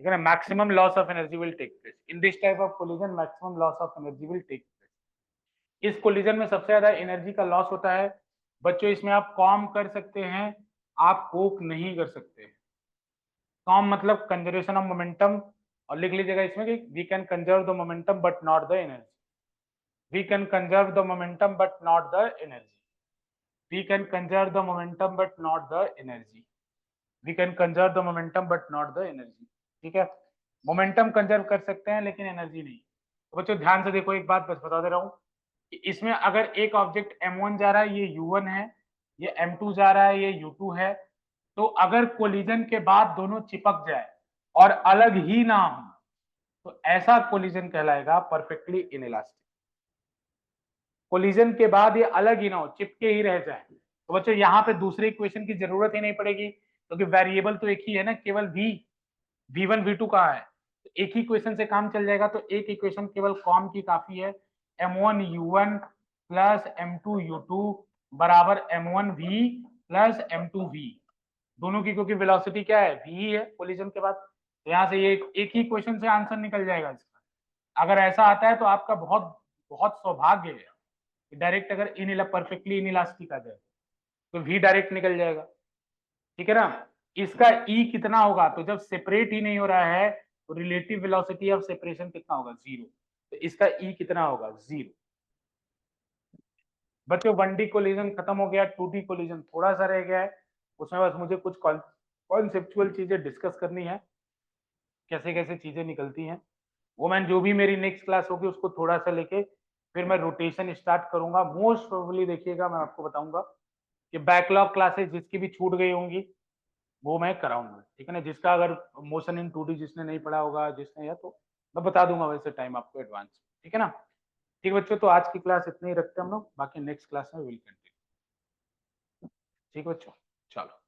ठीक है ना, maximum loss of energy will take place in this type of collision, maximum loss of energy will take place. इस collision में सबसे ज्यादा energy का loss होता है बच्चों, इसमें आप कॉम कर सकते हैं, आप कोक नहीं कर सकते। कॉम मतलब कंजर्वेशन ऑफ मोमेंटम, और लिख लीजिएगा इसमें कि we can conserve the momentum but not the energy, we can conserve the momentum but not the energy. We can conserve the momentum but not the energy. We can conserve the momentum but not the energy. ठीक है, momentum conserve कर सकते हैं लेकिन energy नहीं। तो बच्चों ध्यान से देखो, एक बात बस बता दे रहा हूं कि इसमें अगर एक ऑब्जेक्ट m1 जा रहा है, ये u1 है, ये m2 जा रहा है, ये u2 है, तो अगर कोलिजन के बाद दोनों चिपक जाए और अलग ही ना हो तो ऐसा कोलिजन कहलाएगा परफेक्टली इनइलास्टिक। कोलिजन के बाद ये अलग ही ना हो, चिपके ही रह जाए, तो बच्चों यहाँ पे दूसरे इक्वेशन की जरूरत ही नहीं पड़ेगी, क्योंकि वेरिएबल तो एक ही है ना, केवल v1 v2 कहाँ है, तो एक ही इक्वेशन से काम चल जाएगा। तो एक इक्वेशन केवल कॉम की काफी है, m1 u1 plus m2 u2 बराबर m1 v plus m2 v, दोनों की क्योंकि वेलोसिटी क्या है, v ही है कोलिजन के बाद, तो यहाँ से ये एक ही इक्वेशन से आंसर निकल जाएगा इसका। अगर ऐसा आता है तो आपका बहुत बहुत सौभाग्य है, डायरेक्ट अगर परफेक्टली इनइलास्टिक आ जाए तो v डायरेक्ट निकल जाएगा, ठीक है ना। इसका e कितना होगा, तो जब सेपरेट ही नहीं हो रहा है तो रिलेटिव वेलोसिटी ऑफ सेपरेशन कितना होगा, 0, तो इसका e कितना होगा, 0। बच्चों 1D कोलिजन खत्म हो गया, 2D कोलिजन थोड़ा सा रह गया है, उसमें बस मुझे कुछ कॉन्सेप्चुअल चीजें डिस्कस करनी है, कैसे कैसे चीजें निकलती हैं, वो मैं जो भी मेरी नेक्स्ट क्लास होगी उसको थोड़ा सा लेके फिर मैं रोटेशन स्टार्ट करूंगा। मोस्ट प्रोबेबली देखिएगा मैं आपको बताऊंगा कि बैकलॉग क्लासेस जिसकी भी छूट गई होंगी वो मैं कराऊंगा, ठीक है ना। जिसका अगर मोशन इन 2D जिसने नहीं पढ़ा होगा, जिसने या तो मैं बता दूंगा वैसे टाइम आपको एडवांस, ठीक है ना। ठीक बच्चों, तो आज की क्लास इतनी ही रखते हैं हम लोग, बाकी नेक्स्ट क्लास में विल कंटिन्यू, ठीक बच्चों, चलो।